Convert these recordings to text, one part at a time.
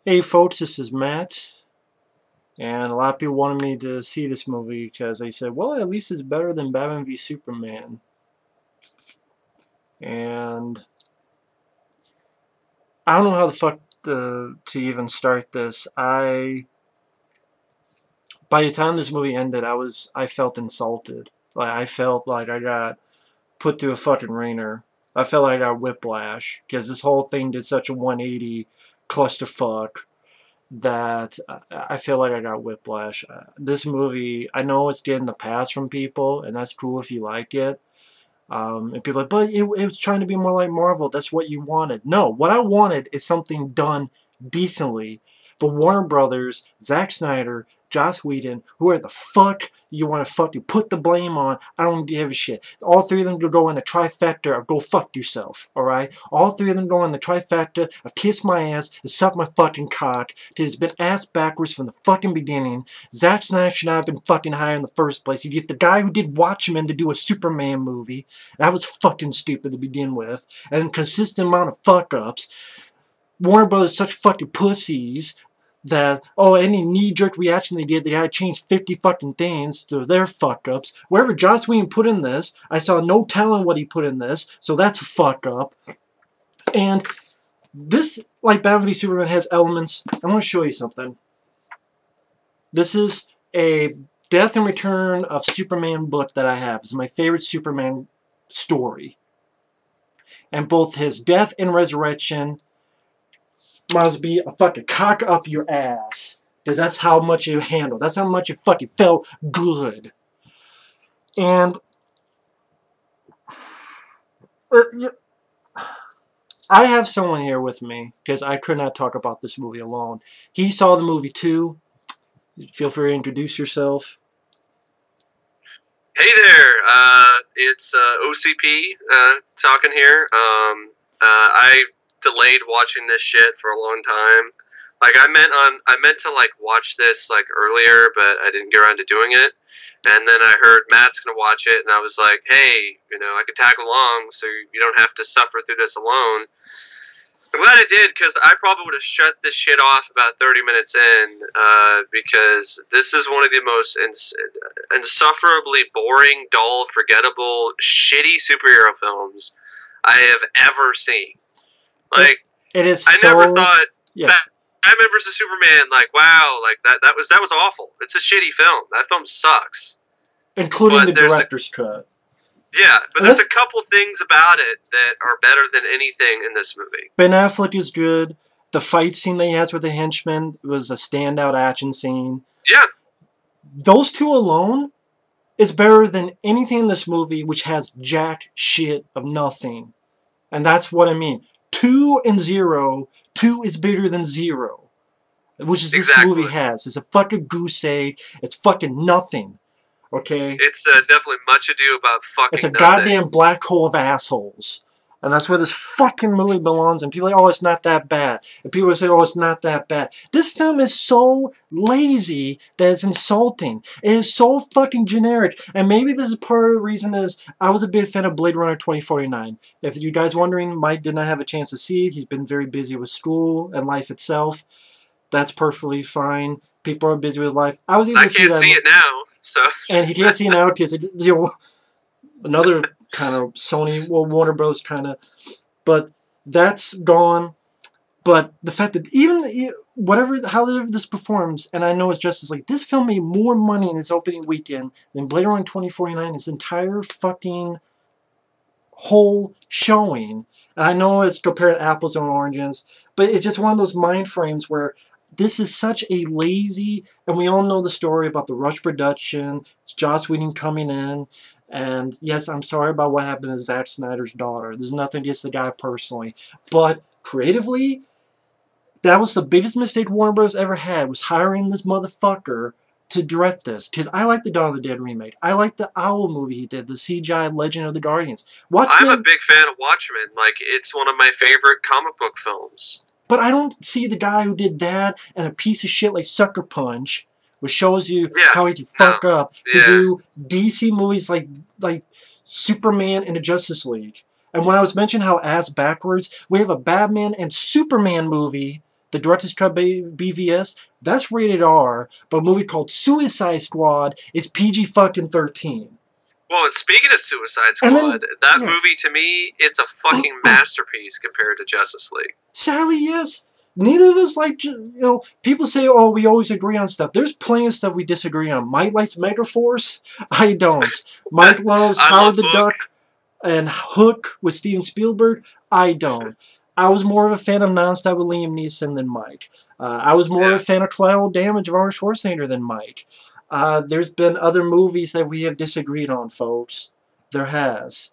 Hey folks, this is Matt, and a lot of people wanted me to see this movie because they said, well, at least it's better than Batman v Superman. And I don't know how the fuck to even start this. By the time this movie ended, I felt insulted. Like, I felt like I got put through a fucking ringer. I felt like I got whiplash because this whole thing did such a 180 clusterfuck that I feel like I got whiplash. This movie, I know it's getting the pass from people, and that's cool if you liked it. And people are like, but it was trying to be more like Marvel. That's what you wanted. No, what I wanted is something done decently. But Warner Brothers, Zack Snyder, Joss Whedon, whoever the fuck you want to fucking put the blame on, I don't give a shit. All three of them go in the trifecta of go fuck yourself, alright? All three of them go in the trifecta of kiss my ass and suck my fucking cock. It's been ass backwards from the fucking beginning. Zack Snyder should not have been fucking hired in the first place. You get the guy who did Watchmen to do a Superman movie. That was fucking stupid to begin with. And consistent amount of fuck-ups. Warner Brothers such fucking pussies that, oh, any knee-jerk reaction they did, they had to change 50 fucking things to their fuck-ups. Wherever Joss Whedon put in this, I saw no talent what he put in this, so that's a fuck-up. And this, like Batman v Superman, has elements. I'm going to show you something. This is a Death and Return of Superman book that I have. It's my favorite Superman story. And both his death and resurrection must be a fucking cock up your ass. Because that's how much you handle. That's how much it fucking felt good. And I have someone here with me because I could not talk about this movie alone. He saw the movie too. Feel free to introduce yourself. Hey there, it's OCP talking here. I delayed watching this shit for a long time. Like I meant to like watch this like earlier, but I didn't get around to doing it. And then I heard Matt's gonna watch it, and I was like, hey, I could tag along, so you don't have to suffer through this alone. I'm glad I did, because I probably would have shut this shit off about 30 minutes in, because this is one of the most insufferably boring, dull, forgettable, shitty superhero films I have ever seen. Like, it is I so, never thought yeah. Batman vs. Superman, like, wow, like, that was awful. It's a shitty film. That film sucks. Including the director's cut. Yeah, but there's a couple things about it that are better than anything in this movie. Ben Affleck is good. The fight scene that he has with the henchman was a standout action scene. Yeah. Those two alone is better than anything in this movie, which has jack shit of nothing. And that's what I mean. 2 and 0. 2 is bigger than 0. Which is this movie has. It's a fucking goose egg. It's fucking nothing. Okay? It's definitely much ado about fucking It's a nothing. goddamn black hole of assholes. And that's where this fucking movie belongs. And people are like, oh, it's not that bad. And people say, oh, it's not that bad. This film is so lazy that it's insulting. It is so fucking generic. And maybe this is part of the reason is I was a big fan of Blade Runner 2049. If you guys wondering, Mike did not have a chance to see it. He's been very busy with school and life itself. That's perfectly fine. People are busy with life. I can't see it now. So. And he can't see it now because another kind of Sony, well, Warner Bros. Kind of, but that's gone. But the fact that even however this performs, and I know it's just as like this film made more money in its opening weekend than Blade Runner 2049, its entire fucking whole showing. And I know it's compared apples and oranges, but it's just one of those mind frames where this is such a lazy, and we all know the story about the rush production. It's Joss Whedon coming in, and yes, I'm sorry about what happened to Zack Snyder's daughter. There's nothing against the guy personally, but creatively, that was the biggest mistake Warner Bros. Ever had, was hiring this motherfucker to direct this. Because I like the Dawn of the Dead remake. I like the Owl movie he did, the CGI Legend of the Guardians. I'm a big fan of Watchmen. Like, it's one of my favorite comic book films. But I don't see the guy who did that and a piece of shit like Sucker Punch, which shows you how he can fuck up, to do DC movies like Superman and the Justice League. And when I was mentioning how ass backwards, we have a Batman and Superman movie the Director's Cut BVS, that's rated R, but a movie called Suicide Squad is PG fucking 13. Well, and speaking of Suicide Squad, that movie to me, it's a fucking masterpiece compared to Justice League. Sadly, yes. Neither of us like, you know, people say, oh, we always agree on stuff. There's plenty of stuff we disagree on. Mike likes Megaforce. I don't. Mike loves Howard the Duck and Hook with Steven Spielberg. I don't. I was more of a fan of Nonstop with Liam Neeson than Mike. I was more of a fan of Collateral Damage of Arnold Schwarzenegger than Mike. There's been other movies that we have disagreed on, folks. There has.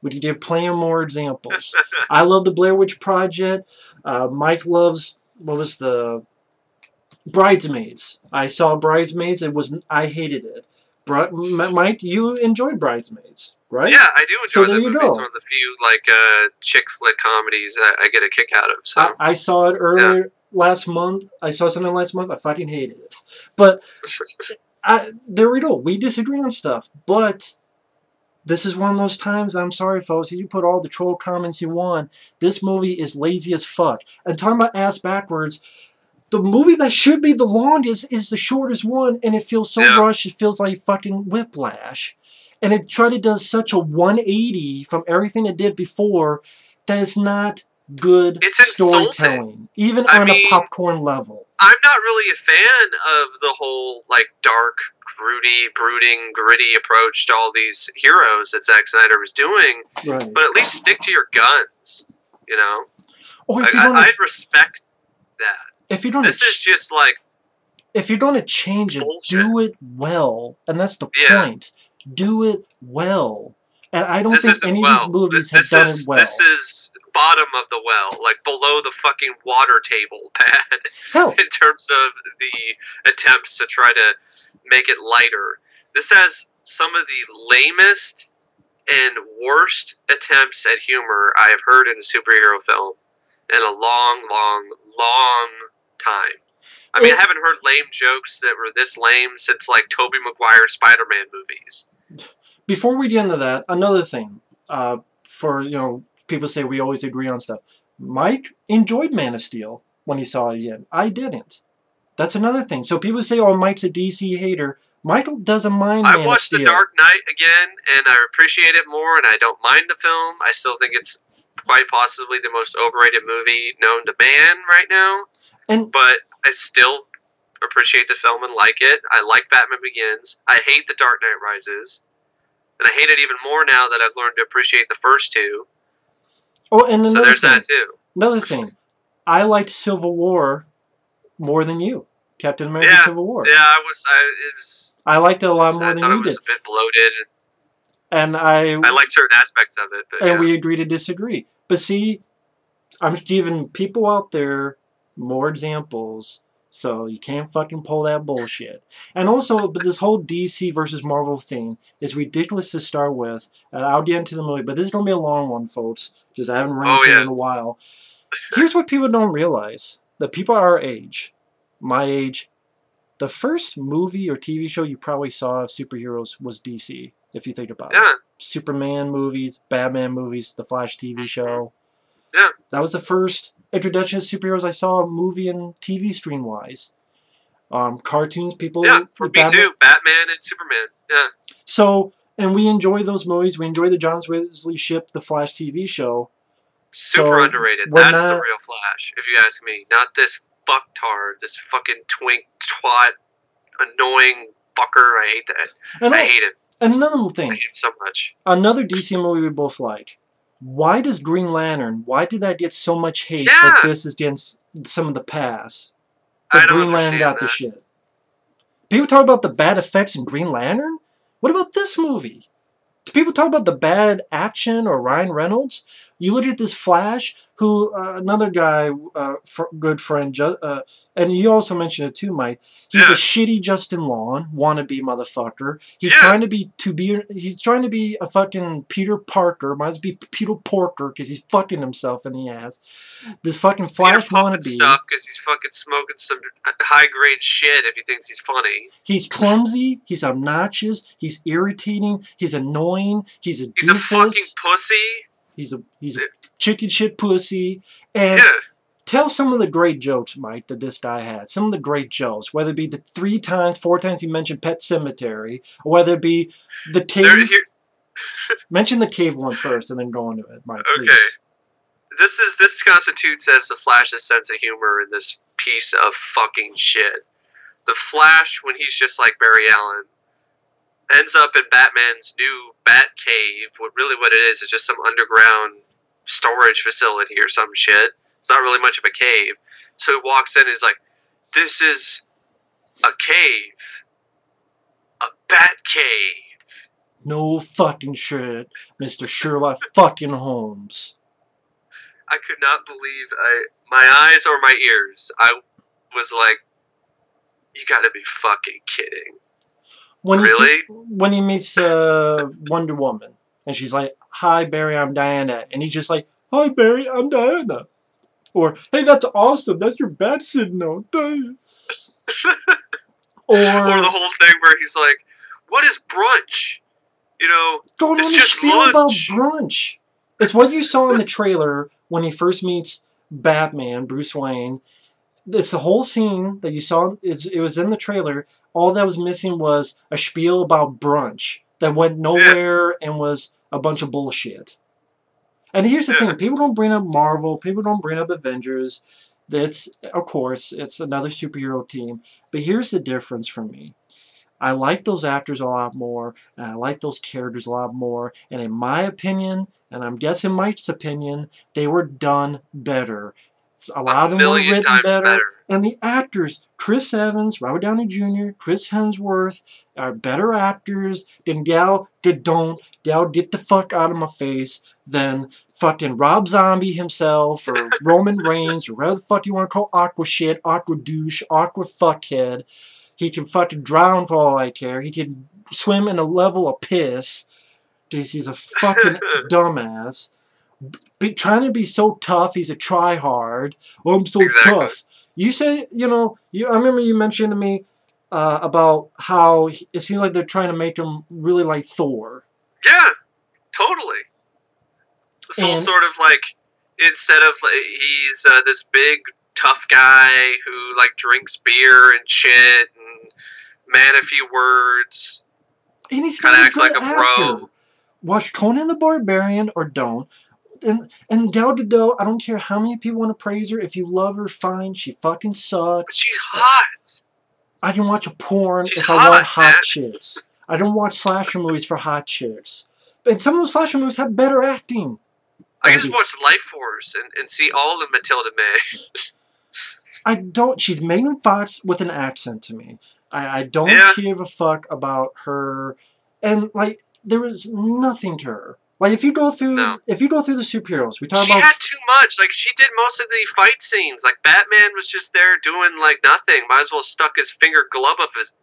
We could give plenty of more examples. I love the Blair Witch Project. Mike loves, what was the Bridesmaids. I saw Bridesmaids. I hated it. Mike, you enjoyed Bridesmaids, right? Yeah, I do enjoy that movie. It's one of the few chick flick comedies I get a kick out of. So I saw it earlier last month. I saw something last month. I fucking hated it. But there we go. We disagree on stuff, but this is one of those times, I'm sorry, folks, you put all the troll comments you want. This movie is lazy as fuck. And talking about ass backwards, the movie that should be the longest is the shortest one, and it feels so rushed, it feels like fucking Whiplash. And it does such a 180 from everything it did before that it's not good storytelling, even on a popcorn level. I'm not really a fan of the whole dark, brooding, gritty approach to all these heroes that Zack Snyder was doing. Right. But at least stick to your guns, you know. Or I'd respect that. If you don't, this is just if you're going to change it, do it well, and that's the point. Do it well. And I don't think any of these movies have done it well. This is bottom of the well, below the fucking water table pad. Hell. In terms of the attempts to try to make it lighter. This has some of the lamest and worst attempts at humor I have heard in a superhero film in a long, long, long time. I mean, I haven't heard lame jokes that were this lame since Tobey Maguire's Spider-Man movies. Before we get into that, another thing, people say we always agree on stuff. Mike enjoyed Man of Steel when he saw it again. I didn't. That's another thing. So people say, oh, Mike's a DC hater. Michael doesn't mind Man of Steel. I watched The Dark Knight again, and I appreciate it more, and I don't mind the film. I still think it's quite possibly the most overrated movie known to man right now. But I still appreciate the film and like it. I like Batman Begins. I hate The Dark Knight Rises. And I hate it even more now that I've learned to appreciate the first two. Oh, and so there's that too. Another thing. I liked Civil War more than you. Captain America Civil War. Yeah, I liked it a lot more than you did. I thought it was a bit bloated. And I liked certain aspects of it. But we agree to disagree. But see, I'm giving people out there more examples, so you can't fucking pull that bullshit. And also, but this whole DC versus Marvel thing is ridiculous to start with, and I'll get into the movie, but this is going to be a long one, folks, because I haven't ranked it in a while. Here's what people don't realize. The people our age, my age, the first movie or TV show you probably saw of superheroes was DC, if you think about it. Superman movies, Batman movies, the Flash TV show. Yeah. That was the first introduction to superheroes I saw, movie and TV screen-wise. Cartoons, people... Yeah, for me too. Batman and Superman. Yeah. So, and we enjoy those movies. We enjoy the John Wesley Shipp, the Flash TV show. Super underrated. That's the real Flash, if you ask me. Not this fucktard, this fucking twink, twat, annoying fucker. I hate that. I hate him. And another thing. I hate him so much. Another DC movie we both like. Why does Green Lantern, why did that get so much hate that this is against some of the past? But Green Lantern got the shit. People talk about the bad effects in Green Lantern? What about this movie? Do people talk about the bad action or Ryan Reynolds? You look at this Flash, who, another guy, good friend, and you also mentioned it too, Mike. He's a shitty Justin Long, wannabe motherfucker. He's trying to be a fucking Peter Parker. Might as well be Peter Porker because he's fucking himself in the ass. This fucking Flash wannabe stuff because he's fucking smoking some high grade shit if he thinks he's funny. He's clumsy. He's obnoxious. He's irritating. He's annoying. He's a doofus. He's a fucking pussy. He's a chicken shit pussy. And tell some of the great jokes, Mike, that this guy had. Some of the great jokes, whether it be the 3 times, 4 times he mentioned Pet Cemetery, or whether it be the cave. Mention the cave one first, and then go into it, Mike. Please. Okay. This constitutes as the Flash's sense of humor in this piece of fucking shit. The Flash, when he's just like Barry Allen, ends up in Batman's new Bat Cave. What it is just some underground storage facility or some shit. It's not really much of a cave. So he walks in and he's like, "This is a cave. A Bat Cave." No fucking shit, Mr. Sherlock fucking Holmes. I could not believe my eyes or my ears. I was like, you gotta be fucking kidding. Really? When he meets Wonder Woman, and she's like, "Hi, Barry, I'm Diana." And he's just like, "Hi, Barry, I'm Diana." Or, "Hey, that's awesome. That's your bat signal." Or the whole thing where he's like, "What is brunch? You know, going it's on just spiel lunch." About brunch. It's what you saw in the trailer when he first meets Batman, Bruce Wayne. It's the whole scene that you saw. It was in the trailer. All that was missing was a spiel about brunch that went nowhere and was a bunch of bullshit. And here's the thing. People don't bring up Marvel. People don't bring up Avengers. Of course, it's another superhero team. But here's the difference for me. I like those actors a lot more, and I like those characters a lot more. And in my opinion, and I'm guessing Mike's opinion, they were done better. A lot of them were written better. And the actors, Chris Evans, Robert Downey Jr., Chris Hemsworth, are better actors than Gal Gadot. Gal, get the fuck out of my face. Than fucking Rob Zombie himself, or Roman Reigns, or whatever the fuck you want to call Aqua shit, Aqua douche, Aqua fuckhead. He can fucking drown for all I care. He can swim in a level of piss. Because he's a fucking dumbass. Trying to be so tough, he's a try-hard. Oh, I'm so tough. You say, I remember you mentioned to me about how it seems like they're trying to make him really like Thor. Yeah, totally. So sort of like, instead of he's this big tough guy who like drinks beer and shit and man a few words, and he's kind of acts like a bro. Watch Conan the Barbarian or don't. And Gal Gadot, I don't care how many people want to praise her. If you love her, fine. She fucking sucks. But she's hot. I can watch a porn if I want hot chicks. I don't watch slasher movies for hot chicks. And some of those slasher movies have better acting. I can just watch Life Force and see all of Matilda May. I don't. She's Megan Fox with an accent to me. I don't give a fuck about her. And, like, there was nothing to her. Like, if you go through the superheroes, we talk about... She had too much. Like, she did most of the fight scenes. Like, Batman was just there doing, like, nothing. Might as well stuck his glove up his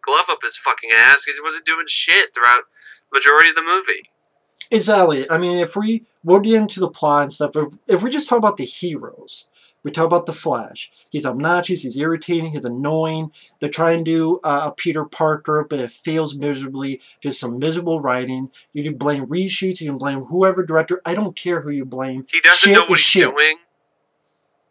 fucking ass because he wasn't doing shit throughout the majority of the movie. Exactly. I mean, we'll get into the plot and stuff. If we just talk about the heroes, we talk about the Flash. He's obnoxious, he's irritating, he's annoying. They're trying to do a Peter Parker, but it fails miserably. Just some miserable writing. You can blame reshoots, you can blame whoever director. I don't care who you blame. He doesn't know what he's doing.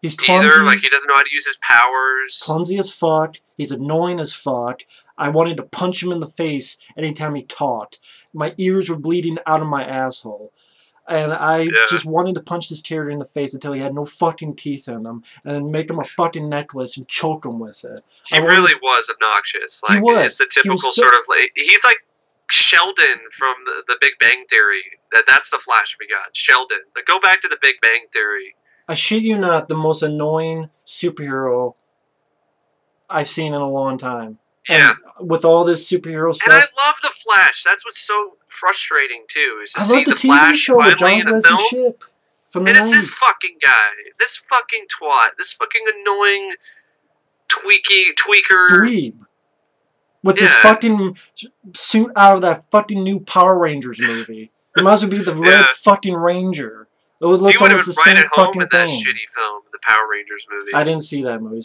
He's clumsy. Either, like, he doesn't know how to use his powers. He's clumsy as fuck. He's annoying as fuck. I wanted to punch him in the face anytime he talked. My ears were bleeding out of my asshole. And I just wanted to punch this character in the face until he had no fucking teeth in him, and then make him a fucking necklace and choke him with it. He really was obnoxious. Like, it's the typical sort of, like, he's like Sheldon from the Big Bang Theory. That's the Flash we got, Sheldon. Like, go back to the Big Bang Theory. I shit you not, the most annoying superhero I've seen in a long time. And with all this superhero stuff. And I love the Flash. That's what's so frustrating too. Is to I see love the TV Flash show with John in a film. Ship from the And 90s. it's this fucking guy, this fucking twat, this fucking annoying tweaker. Dweeb. With this fucking suit out of that fucking new Power Rangers movie. He might as well be the Red fucking Ranger. It looks almost the same fucking thing. That shitty film, the Power Rangers movie. I didn't see that movie,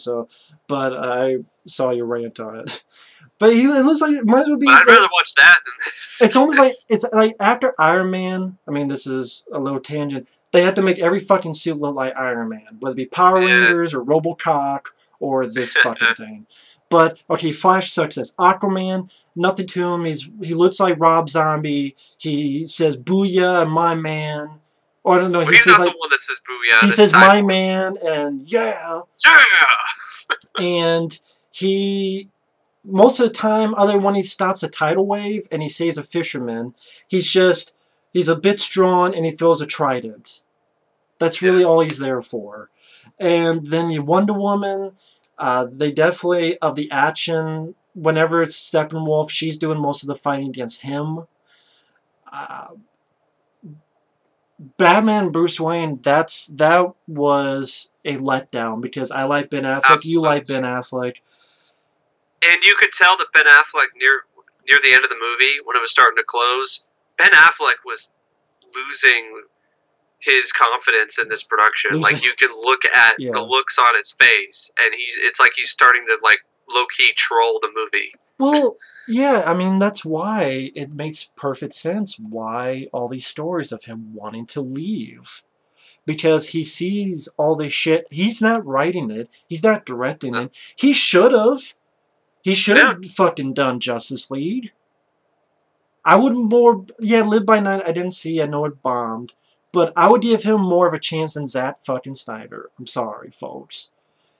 but I saw your rant on it. But it looks like it might as well be. But I'd rather watch that than this. It's almost like after Iron Man. I mean, this is a little tangent. They have to make every fucking suit look like Iron Man, whether it be Power Yeah. Rangers or Robocock or this fucking thing. But okay, Flash sucks as Aquaman. Nothing to him. He looks like Rob Zombie. He says "Booyah" my man. Or I don't know. Well, He he's says not like the one that says "booyah." he That's says "my Cyborg. man" and yeah. Yeah. And he most of the time, other than when he stops a tidal wave and he saves a fisherman, he's a bit strong and he throws a trident. That's really all he's there for. And then you Wonder Woman, they definitely, of the action, whenever it's Steppenwolf, she's doing most of the fighting against him. Batman Bruce Wayne, that was a letdown because I like Ben Affleck, Absolutely. you like Ben Affleck. And you could tell that Ben Affleck near the end of the movie, when it was starting to close, Ben Affleck was losing his confidence in this production. Like, you can look at the looks on his face, and it's like he's starting to, like, low-key troll the movie. Well, yeah, I mean, that's why it makes perfect sense why all these stories of him wanting to leave. Because he sees all this shit. He's not writing it. He's not directing it. He should have. He should have fucking done Justice League. I would more... Yeah, Live by Night, I didn't see. I know it bombed. But I would give him more of a chance than Zack fucking Snyder. I'm sorry, folks.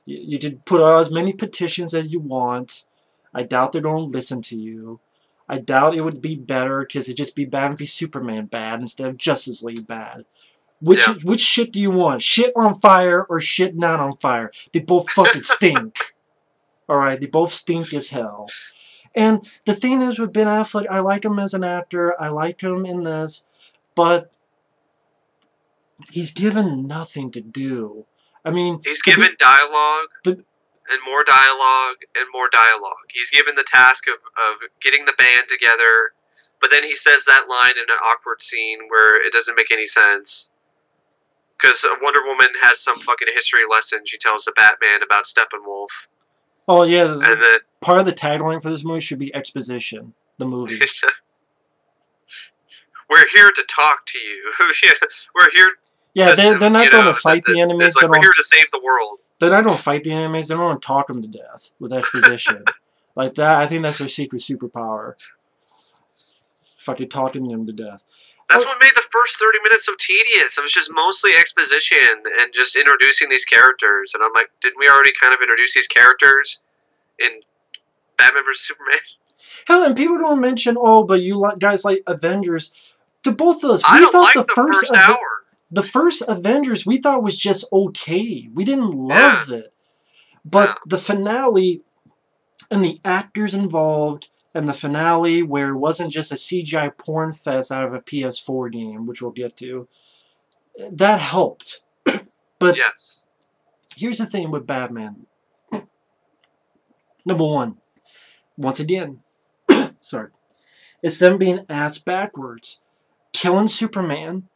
You did put out as many petitions as you want. I doubt they don't listen to you. I doubt it would be better because it'd just be Batman v Superman bad instead of Justice League bad. Which shit do you want? Shit on fire or shit not on fire? They both fucking stink. Alright, they both stink as hell. And the thing is with Ben Affleck, I liked him as an actor. I liked him in this. But he's given nothing to do. I mean... He's given dialogue, and more dialogue, and more dialogue. He's given the task of getting the band together, but then he says that line in an awkward scene where it doesn't make any sense. Because Wonder Woman has some fucking history lesson she tells the Batman about Steppenwolf. Oh, yeah. And then, part of the tagline for this movie should be exposition. The movie. We're here to talk to you. We're here... Yeah, they're not going to fight the enemies. It's like, we're here to save the world. They're not going to fight the enemies. They're going to talk them to death with exposition. Like that, I think that's their secret superpower. Fucking talking them to death. That's what made the first 30 minutes so tedious. It was just mostly exposition and just introducing these characters. And I'm like, didn't we already kind of introduce these characters in Batman vs. Superman? Hell, and people don't mention, but you guys like Avengers. To both of us, I don't like the first hour. The first Avengers we thought was just okay. We didn't love it. But the finale and the actors involved and the finale where it wasn't just a CGI porn fest out of a PS4 game, which we'll get to, that helped. But here's the thing with Batman. Number one, once again, sorry, it's them being ass backwards. Killing Superman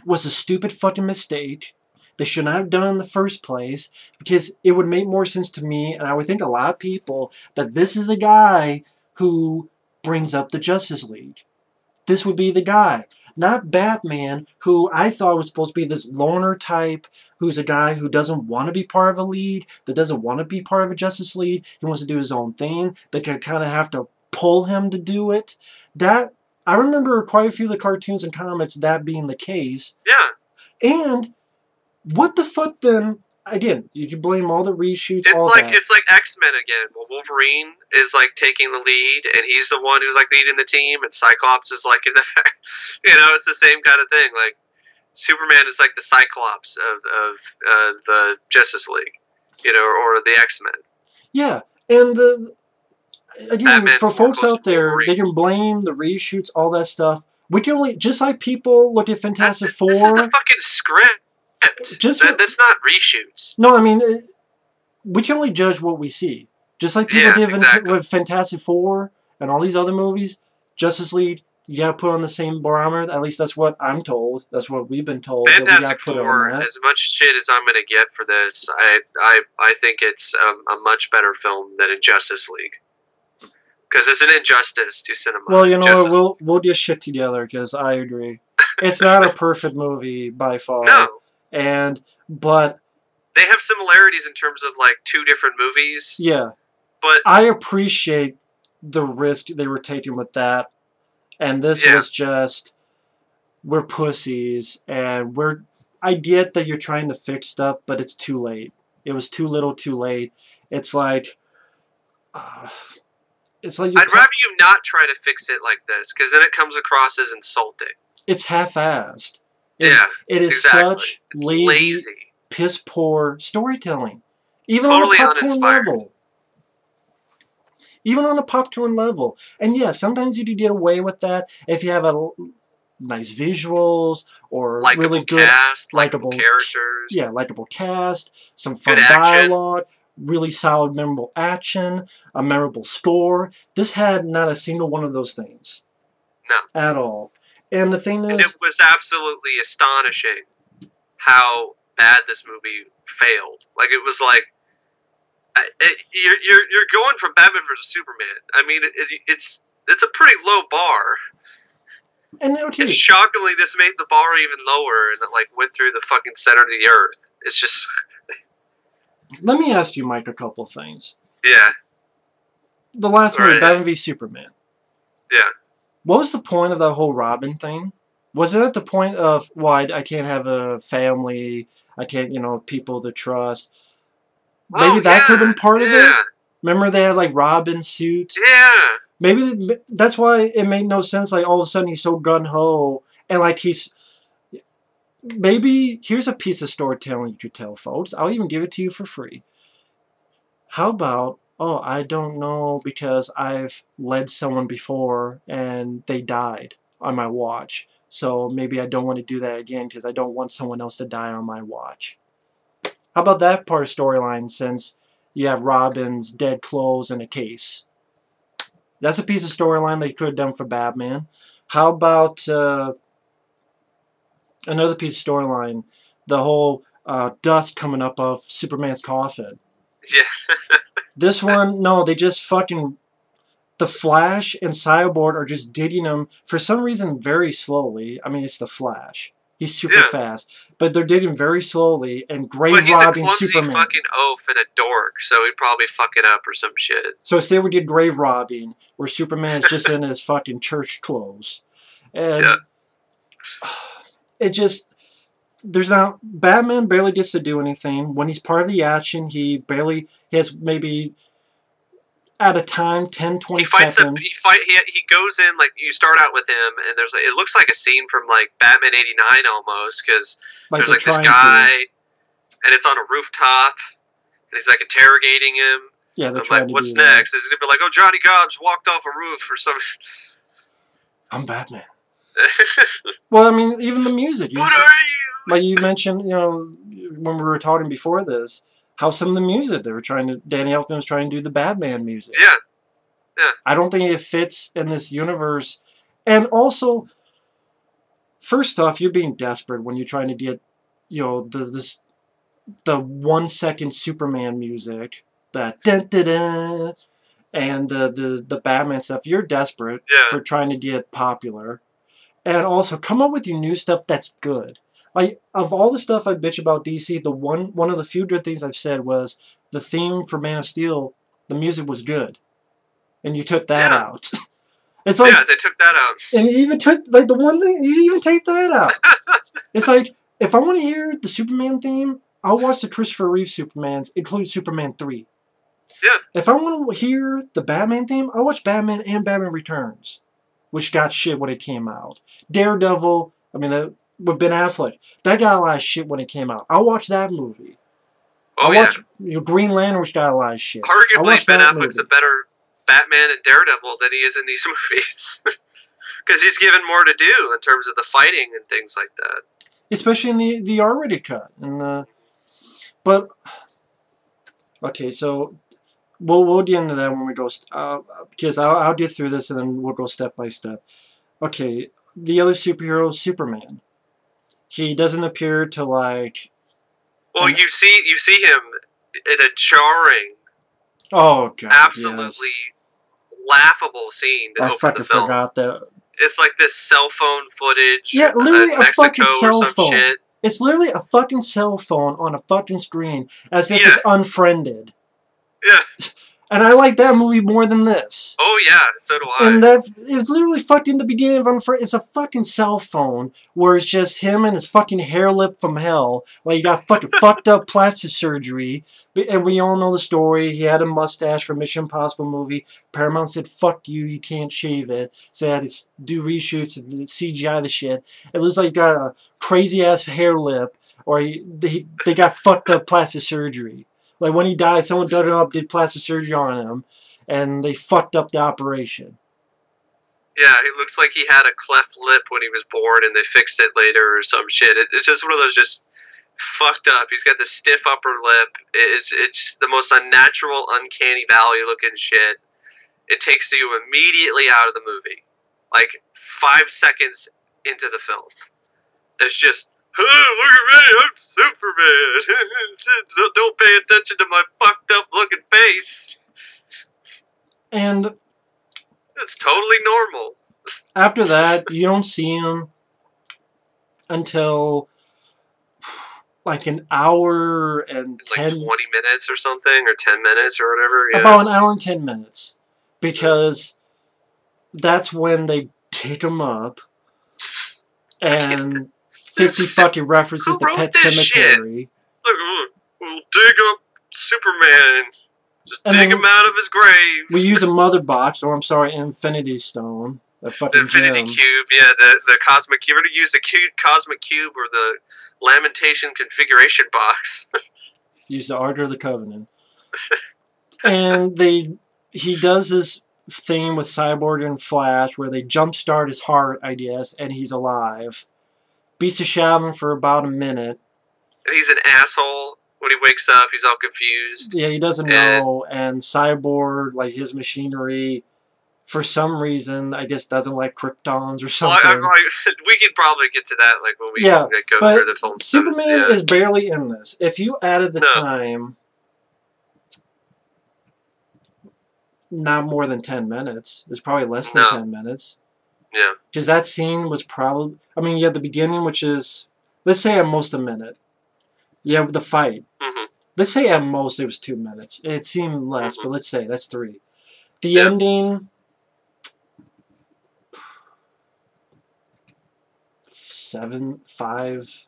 was a stupid fucking mistake. They should not have done it in the first place because it would make more sense to me, and I would think a lot of people, that this is the guy who brings up the Justice League. This would be the guy. Not Batman, who I thought was supposed to be this loner type, who's a guy who doesn't want to be part of a league, that doesn't want to be part of a Justice League. He wants to do his own thing. They can kind of have to pull him to do it. I remember quite a few of the cartoons and comics that being the case. Yeah. And what the fuck then? Again, you blame all the reshoots, It's like X-Men again. Well, Wolverine is like taking the lead, and he's the one who's like leading the team, and Cyclops is like in the it's the same kind of thing. Like Superman is like the Cyclops of the Justice League, or the X-Men. Yeah, and again, Batman's for folks out there, Wolverine. they can blame the reshoots, all that stuff. We can only, just like people look at Fantastic Four. This is the fucking script. That's not reshoots. No, I mean, we can only judge what we see. Just like people did with Fantastic Four and all these other movies, Justice League, you gotta put on the same barometer. At least that's what I'm told. That's what we've been told. Fantastic Four, as much shit as I'm gonna get for this, I think it's a much better film than Justice League. Because it's an injustice to cinema. Well, you know what? We'll get shit together because I agree. It's not a perfect movie by far. No. But they have similarities in terms of like two different movies. Yeah. But I appreciate the risk they were taking with that. And this was just, we're pussies, and I get that you're trying to fix stuff, but it's too late. It was too little, too late. It's like I'd rather you not try to fix it like this, because then it comes across as insulting. It's half-assed. It is such lazy, piss-poor storytelling. Even on a popcorn level. Even on a popcorn level. And yeah, sometimes you do get away with that if you have nice visuals or really good likable characters. Yeah, likable cast, some fun dialogue, really solid, memorable action, a memorable score. This had not a single one of those things. No. At all. And the thing is, it was absolutely astonishing how bad this movie failed. Like, it was like, you're going from Batman vs Superman. I mean, it's a pretty low bar. And shockingly, this made the bar even lower, and it like went through the fucking center of the earth. It's just. Let me ask you, Mike, a couple things. Yeah. The last movie, Batman v Superman. Yeah. What was the point of the whole Robin thing? Was it at the point of, well, I can't have a family, I can't, people to trust? Maybe that could have been part of it? Remember they had, like, Robin suits? Yeah. Maybe that's why it made no sense, like, all of a sudden he's so gun-ho, and, like, maybe, here's a piece of storytelling you could tell, folks. I'll even give it to you for free. How about, oh, I don't know because I've led someone before and they died on my watch. So maybe I don't want to do that again because I don't want someone else to die on my watch. How about that part of storyline since you have Robin's dead clothes in a case? That's a piece of storyline they could have done for Batman. How about another piece of storyline? The whole dust coming up off Superman's coffin. Yeah. This one, no, they just fucking... The Flash and Cyborg are just digging him, for some reason, very slowly. I mean, it's the Flash. He's super fast. But they're digging very slowly and grave robbing Superman. But he's a clumsy fucking oaf and a dork, so he'd probably fuck it up or some shit. So say we did grave robbing, where Superman is just in his fucking church clothes. And it just... Batman barely gets to do anything. When he's part of the action, he has maybe... at a time, 10, 20 seconds. He goes in, like, you start out with him, and it looks like a scene from, like, Batman 89 almost, because there's, like, this guy, and it's on a rooftop, and he's, like, interrogating him. Yeah, they're trying to do that. What's next? Is it going to be like, oh, Johnny Cobbs walked off a roof or something? I'm Batman. Well, I mean, even the music. What are you? Like you mentioned, when we were talking before this, how some of the music Danny Elfman was trying to do the Batman music. Yeah. Yeah. I don't think it fits in this universe. And also, first off, you're being desperate when you're trying to get, the 1 second Superman music, that dun dun dun, and the Batman stuff. You're desperate for trying to get popular. And also, come up with your new stuff that's good. Like, of all the stuff I bitch about DC, one of the few good things I've said was the theme for Man of Steel, the music was good. And you took that out. It's like... Yeah, they took that out. And you even took, like, the one thing, you even take that out. It's like, if I want to hear the Superman theme, I'll watch the Christopher Reeve Supermans, including Superman 3. Yeah. If I want to hear the Batman theme, I'll watch Batman and Batman Returns, which got shit when it came out. Daredevil, I mean, with Ben Affleck, that got a lot of shit when it came out. I'll watch that movie. I'll watch Green Lantern, which got a lot of shit. Arguably, Ben Affleck's a better Batman and Daredevil than he is in these movies. Because he's given more to do in terms of the fighting and things like that. Especially in the R-rated cut. But, okay, so we'll get into that when we go, because I'll get through this and then we'll go step by step. Okay, the other superhero, Superman. He doesn't appear to, like... Well, you see him in a jarring, oh god, absolutely laughable scene to I open fucking the film. forgot that. It's like this cell phone footage. Yeah, literally a Mexico fucking cell or some phone. shit. It's literally a fucking cell phone on a fucking screen, as if Yeah. it's unfriended. Yeah. And I like that movie more than this. Oh yeah, so do I. And that it's literally fucking the beginning of Unfriended. It's a fucking cell phone where it's just him and his fucking hair lip from hell. Like he got fucking fucked up plastic surgery, and we all know the story. He had a mustache for Mission Impossible movie. Paramount said, "Fuck you, you can't shave it." So they had to do reshoots and CGI the shit. It looks like he got a crazy ass hair lip, or they got fucked up plastic surgery. Like when he died, someone dug him up, did plastic surgery on him, and they fucked up the operation. Yeah, it looks like he had a cleft lip when he was born, and they fixed it later or some shit. It's just one of those just fucked up. He's got the stiff upper lip. It's the most unnatural, uncanny valley looking shit. It takes you immediately out of the movie, like 5 seconds into the film. It's just, oh, look at me, I'm Superman. Don't pay attention to my fucked up looking face. And it's totally normal. After that, you don't see him until like an hour and like 20 minutes or something, or 10 minutes or whatever. Yeah. About an hour and 10 minutes. Because that's when they take him up and 50 fucking references to Pet Sematary. Look, we'll dig up Superman. Just dig him out of his grave. We use a mother box, or I'm sorry, Infinity Stone. The fucking Infinity gem. Cube, yeah, the Cosmic Cube. We're going to use the Cosmic Cube or the Lamentation Configuration Box. Use the Ark of the Covenant. And he does this thing with Cyborg and Flash where they jumpstart his heart, I guess, and he's alive. Beats the shit out of him for about a minute. And he's an asshole. When he wakes up, he's all confused. Yeah, he doesn't know. And Cyborg, like his machinery, for some reason, I guess doesn't like Kryptons or something. Well, we could probably get to that, like when we go through the film. Superman is barely in this. If you added the time, not more than 10 minutes. It's probably less than 10 minutes. Yeah. Because that scene was probably... I mean, you have the beginning, which is... Let's say at most a minute. You have the fight. Mm-hmm. Let's say at most it was 2 minutes. It seemed less, but let's say that's 3. The ending... 7, 5...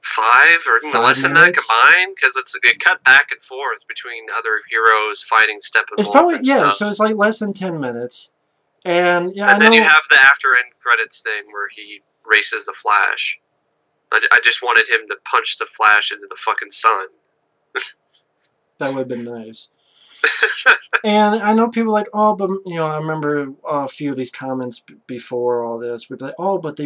5 or even less than that combined, because it cut back and forth between other heroes fighting Steppenwolf. It's probably stuff. So it's like less than 10 minutes, and and then you have the after end credits thing where he races the Flash. I just wanted him to punch the Flash into the fucking sun. That would have been nice. And I know people are like, oh, but I remember a few of these comments before all this. We'd be like, oh, but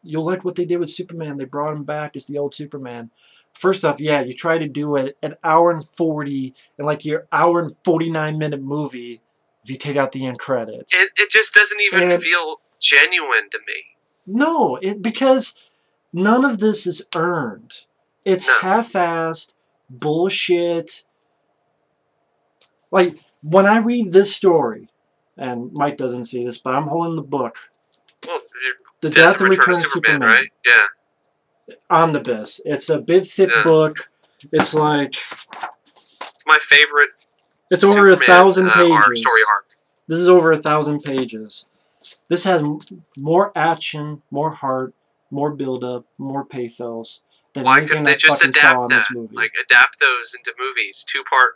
you'll like what they did with Superman. They brought him back as the old Superman. First off, yeah, you try to do it an hour and 40 and like your hour and 49-minute movie if you take out the end credits. It just doesn't even feel genuine to me. No, because none of this is earned. It's half-assed bullshit. Like, when I read this story, and Mike doesn't see this, but I'm holding the book. Well, The Death and Return of Superman. Right? Yeah. Omnibus. It's a big, thick book. It's like... It's my favorite. It's over 1,000 pages. Story arc. This is over 1,000 pages. This has more action, more heart, more build-up, more pathos than anything I fucking saw in this movie. Like, adapt those into movies. Two-parter.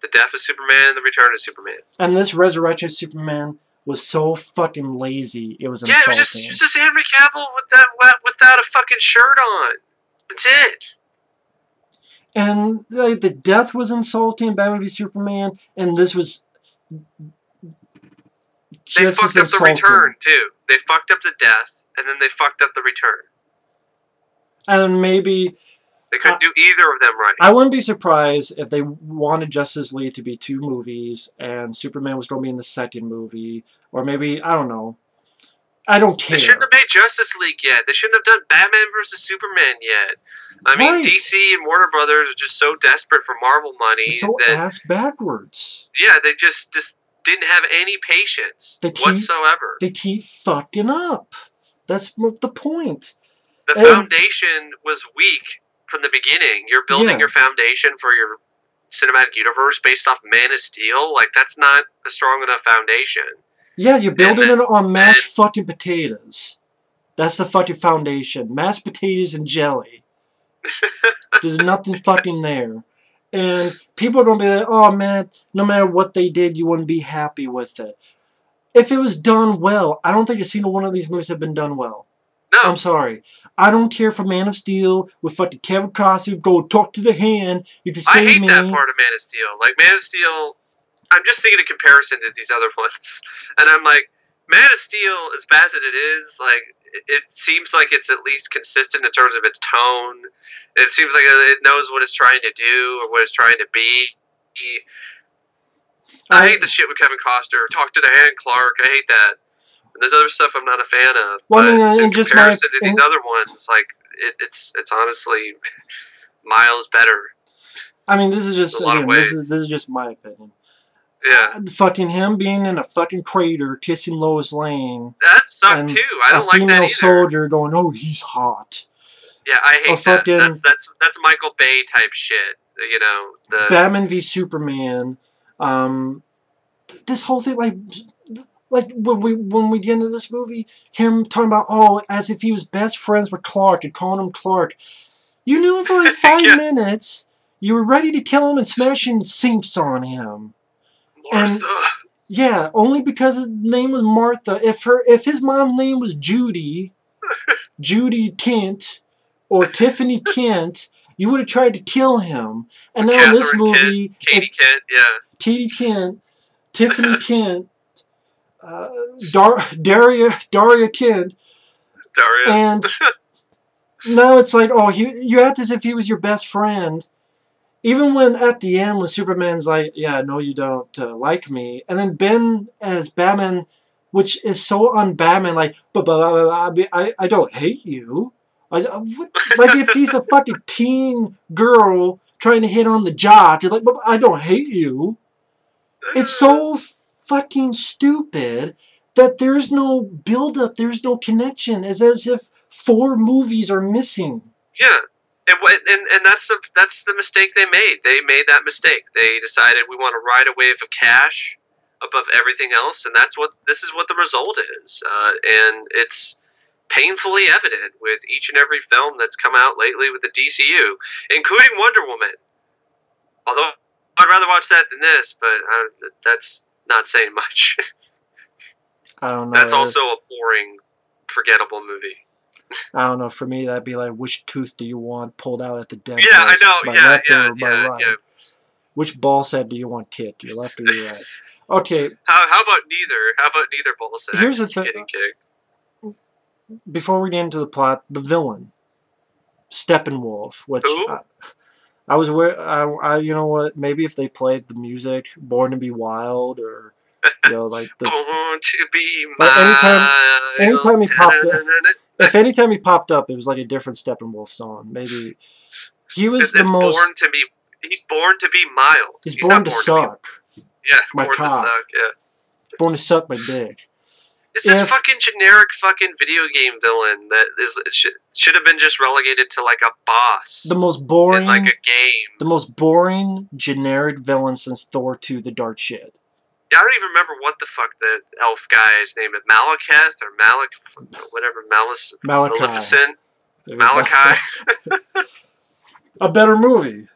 The Death of Superman and The Return of Superman. And this Resurrection of Superman was so fucking lazy, it was insulting. Yeah, it was just Henry Cavill without a fucking shirt on. That's it. And the death was insulting, Batman v Superman, and this was just they fucked up the return, too. They fucked up the death, and then they fucked up the return. And maybe... They couldn't do either of them right. I wouldn't be surprised if they wanted Justice League to be 2 movies, and Superman was going to be in the second movie, or maybe, I don't know. I don't care. They shouldn't have made Justice League yet. They shouldn't have done Batman vs. Superman yet. I mean, Right. DC and Warner Brothers are just so desperate for Marvel money So that ass backwards. yeah, they just didn't have any patience whatsoever. They keep fucking up. That's the point. The foundation was weak from the beginning. You're building your foundation for your cinematic universe based off Man of Steel. Like, that's not a strong enough foundation. Yeah, you're building it on mashed fucking potatoes. That's the fucking foundation. Mashed potatoes and jelly. There's nothing fucking there. And people are going to be like, oh man, no matter what they did, you wouldn't be happy with it. If it was done well, I don't think a single one of these movies have been done well. No. I'm sorry. I don't care for Man of Steel with fucking Kevin Costner go talk to the hand. You can save me. I hate that part of Man of Steel. Like, Man of Steel, I'm just thinking a comparison to these other ones. And I'm like, Man of Steel, as bad as it is, like, it seems like it's at least consistent in terms of its tone. It seems like it knows what it's trying to do or what it's trying to be. I hate the shit with Kevin Costner. Talk to the hand, Clark. I hate that. And there's other stuff I'm not a fan of. Well, but I mean, in comparison to these other ones, like, it's honestly miles better. I mean, this is just this is just my opinion. Yeah. Fucking him being in a fucking crater kissing Lois Lane. That sucked too. I don't like that either. A female soldier going, oh, he's hot. Yeah, I hate that. That's Michael Bay type shit. You know, the Batman v Superman. This whole thing, like when we get into this movie, him talking about as if he was best friends with Clark and calling him Clark. You knew him for like 5 minutes. You were ready to kill him and smashing sinks on him. Martha. And yeah, only because his name was Martha. If his mom's name was Judy, Judy Kent, or Tiffany Kent, you would have tried to kill him. And now in this movie, Katie Kent, yeah. Katie Kent, Tiffany Kent, Daria Kent, and now it's like, you act as if he was your best friend. Even when at the end, when Superman's like, yeah, no, you don't like me. And then Ben as Batman, which is so un-Batman, like, I don't hate you. Like, if he's a fucking teen girl trying to hit on the jock, you're like, but I don't hate you. It's so fucking stupid that there's no build-up, there's no connection. It's as if 4 movies are missing. Yeah. And that's the mistake they made. They made that mistake. They decided we want to ride a wave of cash above everything else, and this is what the result is. And it's painfully evident with each and every film that's come out lately with the DCU, including Wonder Woman. Although I'd rather watch that than this, but that's not saying much. I don't know. That's also a boring, forgettable movie. I don't know. For me, that'd be like, which tooth do you want pulled out at the dentist? Yeah, I know. My left or my right? Yeah. Which ball sack do you want kicked? Your left or your right? Okay. How about neither? How about neither ball sack? Here's the thing. Before we get into the plot, the villain, Steppenwolf, which I was aware. You know what? Maybe if they played the music, "Born to Be Wild" or like this. Born to be mild. Anytime he popped up. If anytime he popped up, it was like a different Steppenwolf song. Maybe he was the most. He's born to be mild. He's born to suck. Yeah, my born cock. to suck. Yeah, born to suck my dick. It's this fucking generic fucking video game villain that should have been just relegated to like a boss. The most boring, in like a game. The most boring generic villain since Thor 2: The Dark Shit. Yeah, I don't even remember what the fuck the elf guy is named. Malekith or whatever. Maleficent. Malachi. A better movie.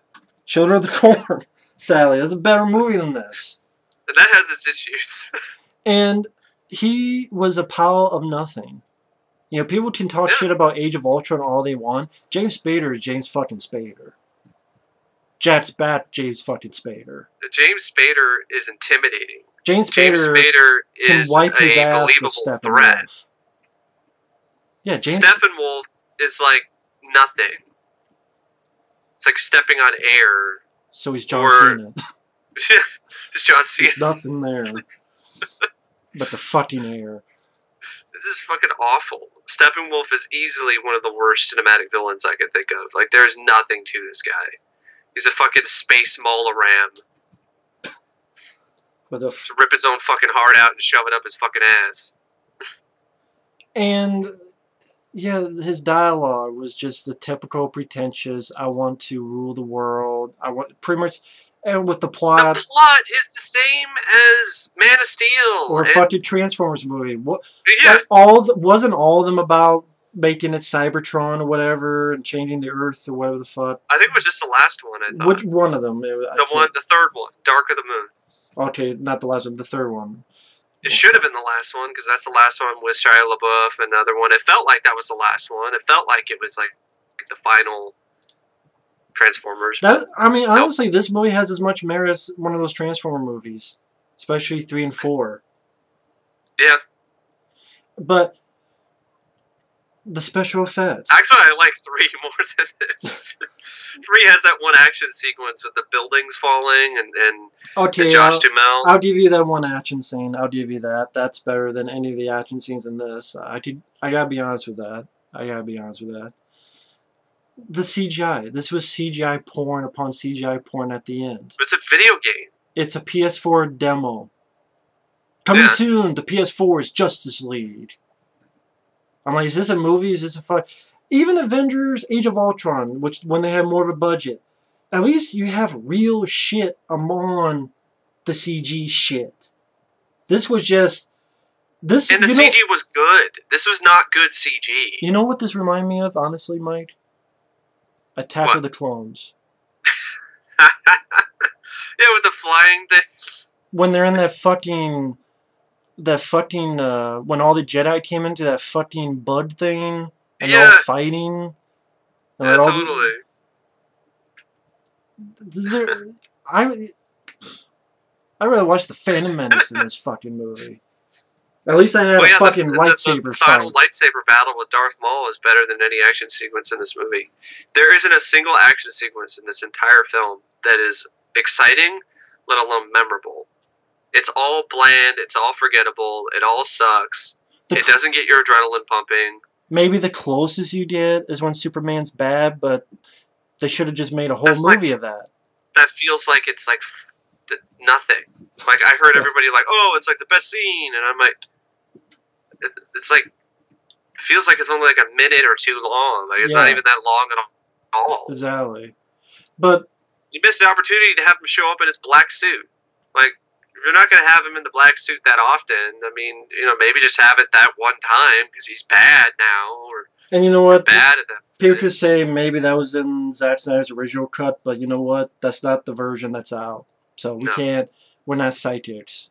Children of the Corn. Sadly, that's a better movie than this. And that has its issues. And he was a pile of nothing. People can talk shit about Age of Ultron all they want. James Spader is James fucking Spader. Jack Spat, James fucking Spader. James Spader is intimidating. James Spader is wipe his a ass believable threat. Yeah, Steppenwolf is like nothing. It's like stepping on air. So he's John Cena. Just John Cena. There's nothing there but the fucking air. This is fucking awful. Steppenwolf is easily one of the worst cinematic villains I could think of. Like, there's nothing to this guy. He's a fucking space mauler-ram. To rip his own fucking heart out and shove it up his fucking ass. And yeah, his dialogue was just the typical pretentious, I want to rule the world. I want pretty much, and with the plot. The plot is the same as Man of Steel. Or a fucking Transformers movie. What? Yeah. Like wasn't all of them about making it Cybertron or whatever and changing the Earth or whatever the fuck? I think it was just the last one, I thought. Which one of them? The third one. Dark of the Moon. Okay, not the last one, the third one. It should have been the last one, because that's the last one with Shia LaBeouf, another one. It felt like that was the last one. It felt like it was like the final Transformers. Honestly, this movie has as much merit as one of those Transformer movies. Especially 3 and 4. Yeah. But the special effects. Actually, I like 3 more than this. 3 has that one action sequence with the buildings falling and Josh Duhamel. I'll give you that one action scene. I'll give you that. That's better than any of the action scenes in this. I gotta be honest with that. The CGI. This was CGI porn upon CGI porn at the end. It's a video game. It's a PS4 demo. Coming soon, the PS4's Justice League. I'm like, is this a movie? Is this a fun? Even Avengers Age of Ultron, which when they had more of a budget, at least you have real shit among the CG shit. This was just... this. And the CG was good. This was not good CG. You know what this reminded me of, honestly, Mike? Attack of the Clones. Yeah, with the flying things. When they're in that fucking... when all the Jedi came into that fucking bud thing, and they're all fighting. And yeah, totally. I really watched the Phantom Menace in this fucking movie. At least I had a fucking lightsaber the final lightsaber battle with Darth Maul is better than any action sequence in this movie. There isn't a single action sequence in this entire film that is exciting, let alone memorable. It's all bland, it's all forgettable, it all sucks. It doesn't get your adrenaline pumping. Maybe the closest you get is when Superman's bad, but they should have just made a whole movie of that. That feels like it's like nothing. Like, I heard everybody like, oh, it's like the best scene, and I'm like, it's like, it feels like it's only like a minute or two long. Like, it's not even that long at all. Exactly. But you missed the opportunity to have him show up in his black suit. Like, if you're not going to have him in the black suit that often, I mean, you know, maybe just have it that one time because he's bad now. And you know what? Bad at that. People could say maybe that was in Zack Snyder's original cut, but you know what? That's not the version that's out. So we can't, we're not psychics.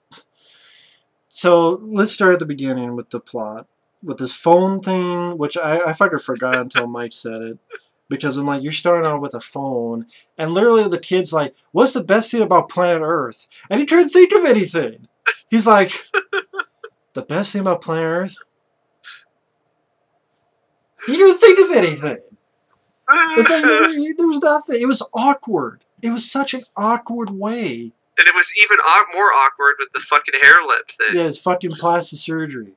So let's start at the beginning with the plot. With this phone thing, which I fucking forgot until Mike said it. Because I'm like, you're starting out with a phone, and literally the kid's like, what's the best thing about planet Earth? And he couldn't think of anything. He's like, the best thing about planet Earth? He didn't think of anything. It's like, there was nothing. It was awkward. It was such an awkward way. And it was even more awkward with the fucking hair lip thing. Yeah, it's fucking plastic surgery.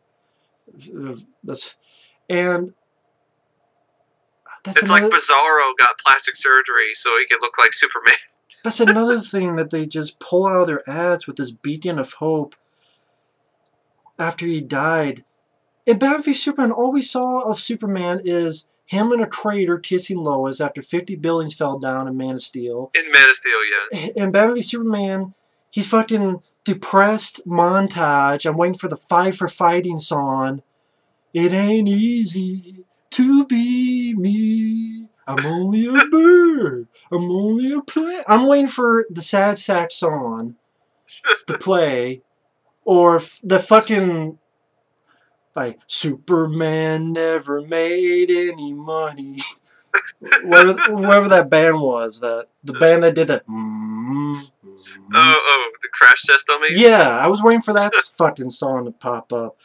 It's like Bizarro got plastic surgery so he could look like Superman. That's another thing that they just pull out of their ads with this beacon of hope after he died. In Batman v Superman, all we saw of Superman is him in a crater kissing Lois after 50 buildings fell down in Man of Steel. In Man of Steel, yeah. In Batman v Superman, he's fucking depressed montage. I'm waiting for the Fight for Fighting song. It ain't easy to be me. I'm only a bird. I'm only a plant. I'm waiting for the sad sack song to play, or the fucking like Superman never made any money. whoever that band was, the band that did that. The Crash Test Dummy. Yeah, I was waiting for that fucking song to pop up,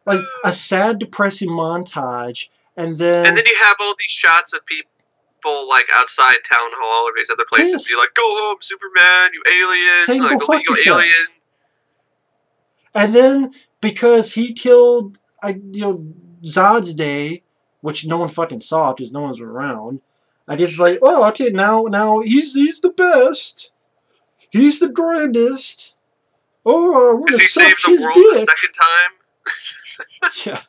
like a sad, depressing montage. And then you have all these shots of people like outside Town Hall or these other places. You're like, go home, Superman, you alien. Saying, like, go fuck yourself. Alien. And then because he killed, Zod's day, which no one fucking saw because no one was around. I just like, oh, okay, now he's the best. He's the grandest. Oh, I'm gonna Because he suck saved the his world dick. the second time. Yeah.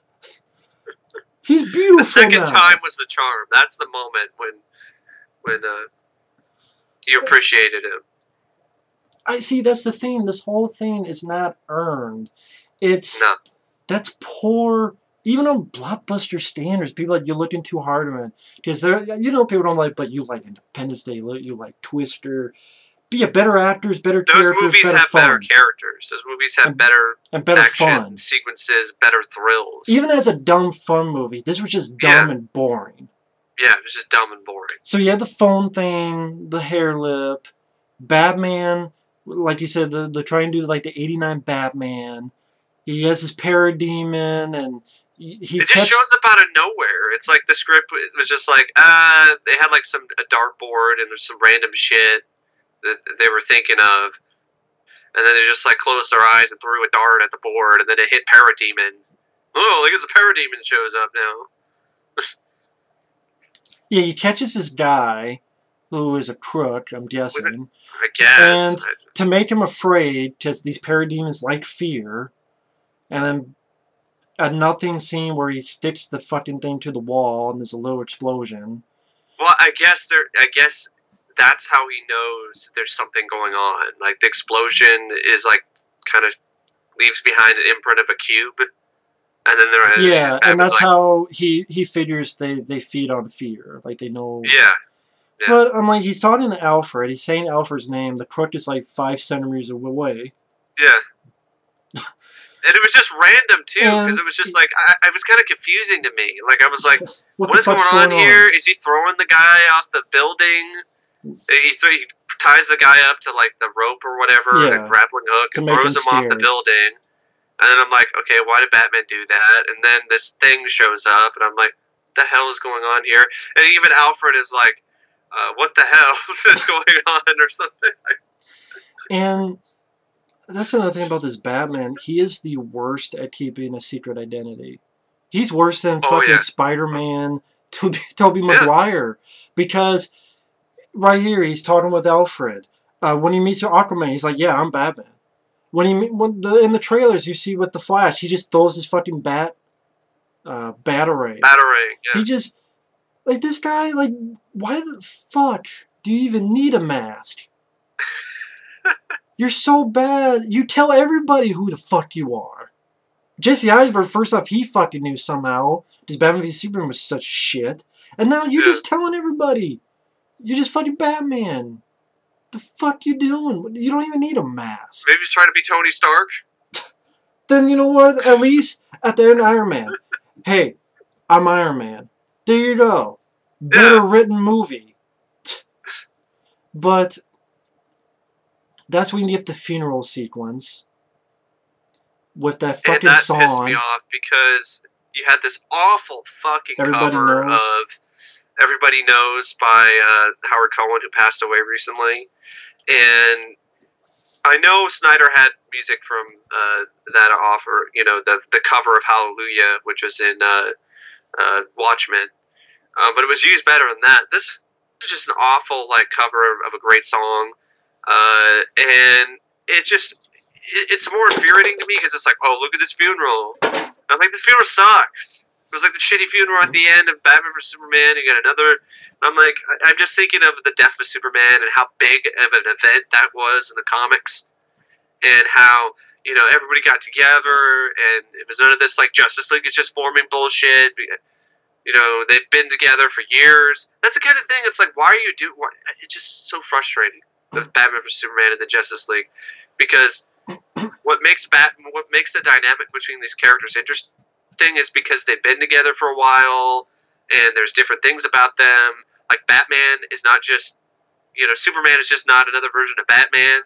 He's beautiful. The second now. time was the charm. That's the moment when you appreciated him. I see. That's the thing. This whole thing is not earned. That's poor. Even on blockbuster standards, people like, you're looking too hard on it because people don't like, but you like Independence Day, you like Twister. But yeah, better actors, better characters, Those movies better have fun. better characters. Those movies have better action fun sequences, better thrills. Even as a dumb fun movie, this was just dumb and boring. Yeah, it was just dumb and boring. So you had the phone thing, the hair lip, Batman, like you said, the trying to do like the '89 Batman. He has his parademon, and it just shows up out of nowhere. It's like the script was just like, they had like a dartboard and there's some random shit that they were thinking of, and then they just like closed their eyes and threw a dart at the board, and then it hit parademon. Oh, look, it's a parademon shows up now. Yeah, he catches this guy who is a crook, I'm guessing. I guess. And to make him afraid, because these parademons like fear, and then a nothing scene where he sticks the fucking thing to the wall and there's a little explosion. Well, I guess that's how he knows there's something going on. Like the explosion is like kind of leaves behind an imprint of a cube, and then and that's like, how he figures they feed on fear. Like they know. Yeah. But I'm like, he's talking to Alfred. He's saying Alfred's name. The crook is like 5 centimeters away. Yeah. And it was just random, too, because it was just like, it was kind of confusing to me. Like, I was like, what is going on here? Is he throwing the guy off the building? He ties the guy up to, like, the rope or whatever, the grappling hook, and throws him off the building. And then I'm like, okay, why did Batman do that? And then this thing shows up, and I'm like, what the hell is going on here? And even Alfred is like, what the hell is going on, or something. And that's another thing about this Batman. He is the worst at keeping a secret identity. He's worse than fucking Spider-Man, Tobey Maguire. Because right here, he's talking with Alfred. When he meets Aquaman, he's like, yeah, I'm Batman. In the trailers, you see with the Flash, he just throws his fucking batarang. Batarang, yeah. He just, like, this guy, like, why the fuck do you even need a mask? You're so bad. You tell everybody who the fuck you are. Jesse Eisenberg, first off, he fucking knew somehow. Because Batman v Superman was such shit. And now you're just telling everybody. You're just fucking Batman. The fuck you doing? You don't even need a mask. Maybe he's trying to be Tony Stark? Then you know what? At least at the end of Iron Man. Hey, I'm Iron Man. There you go. Better written movie. But that's when you get the funeral sequence with that fucking song. And that pissed me off because you had this awful fucking cover of Everybody Knows by Howard Cohen, who passed away recently. And I know Snyder had music from that offer, you know, the cover of Hallelujah, which was in Watchmen. But it was used better than that. This is just an awful cover of a great song. And it's more infuriating to me because it's like, oh, look at this funeral. And I'm like, this funeral sucks. It was like the shitty funeral at the end of Batman vs Superman. You got another. I'm like, I'm just thinking of the death of Superman and how big of an event that was in the comics, and how everybody got together and it was none of this Justice League is just forming bullshit. They've been together for years. That's the kind of thing. It's like, why are you doing? It's just so frustrating with Batman vs Superman and the Justice League, because what makes the dynamic between these characters interesting is because they've been together for a while and there's different things about them. Like Batman is not just, Superman is just not another version of Batman.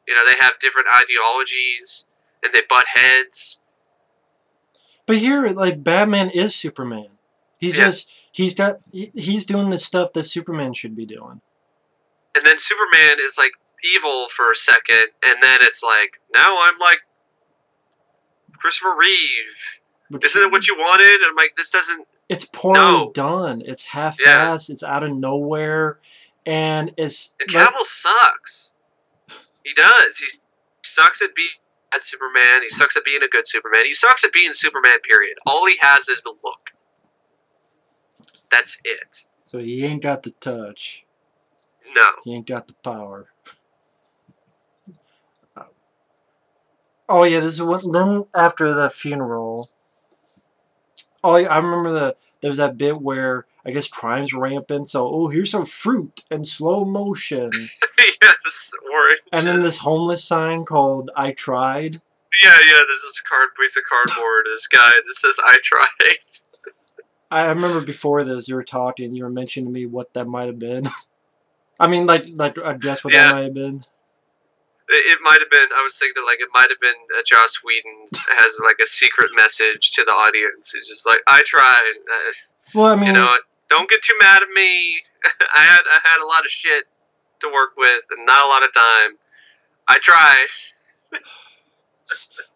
They have different ideologies and they butt heads. But here, Batman is Superman. He's he's doing the stuff that Superman should be doing. And then Superman is evil for a second, and then it's now I'm Christopher Reeve. Isn't it what you wanted? And I'm like, this doesn't. It's poorly done. It's half-assed. It's out of nowhere, and it's. And Cavill sucks. He does. He sucks at being a Superman. He sucks at being a good Superman. He sucks at being Superman. Period. All he has is the look. That's it. So he ain't got the touch. No. He ain't got the power. Oh yeah, this is what. Then after the funeral. Oh, I remember there was that bit where I guess crime's rampant. So here's some fruit in slow motion. Yes, orange. And then this homeless sign called "I tried." Yeah. There's this piece of cardboard. This guy just says "I tried." I remember before this, you were talking. You were mentioning to me what that might have been. I mean, like I guess what that might have been. It might have been. I was thinking like it might have been Joss Whedon has like a secret message to the audience. It's just like I tried. Well, I mean, don't get too mad at me. I had a lot of shit to work with and not a lot of time. I tried.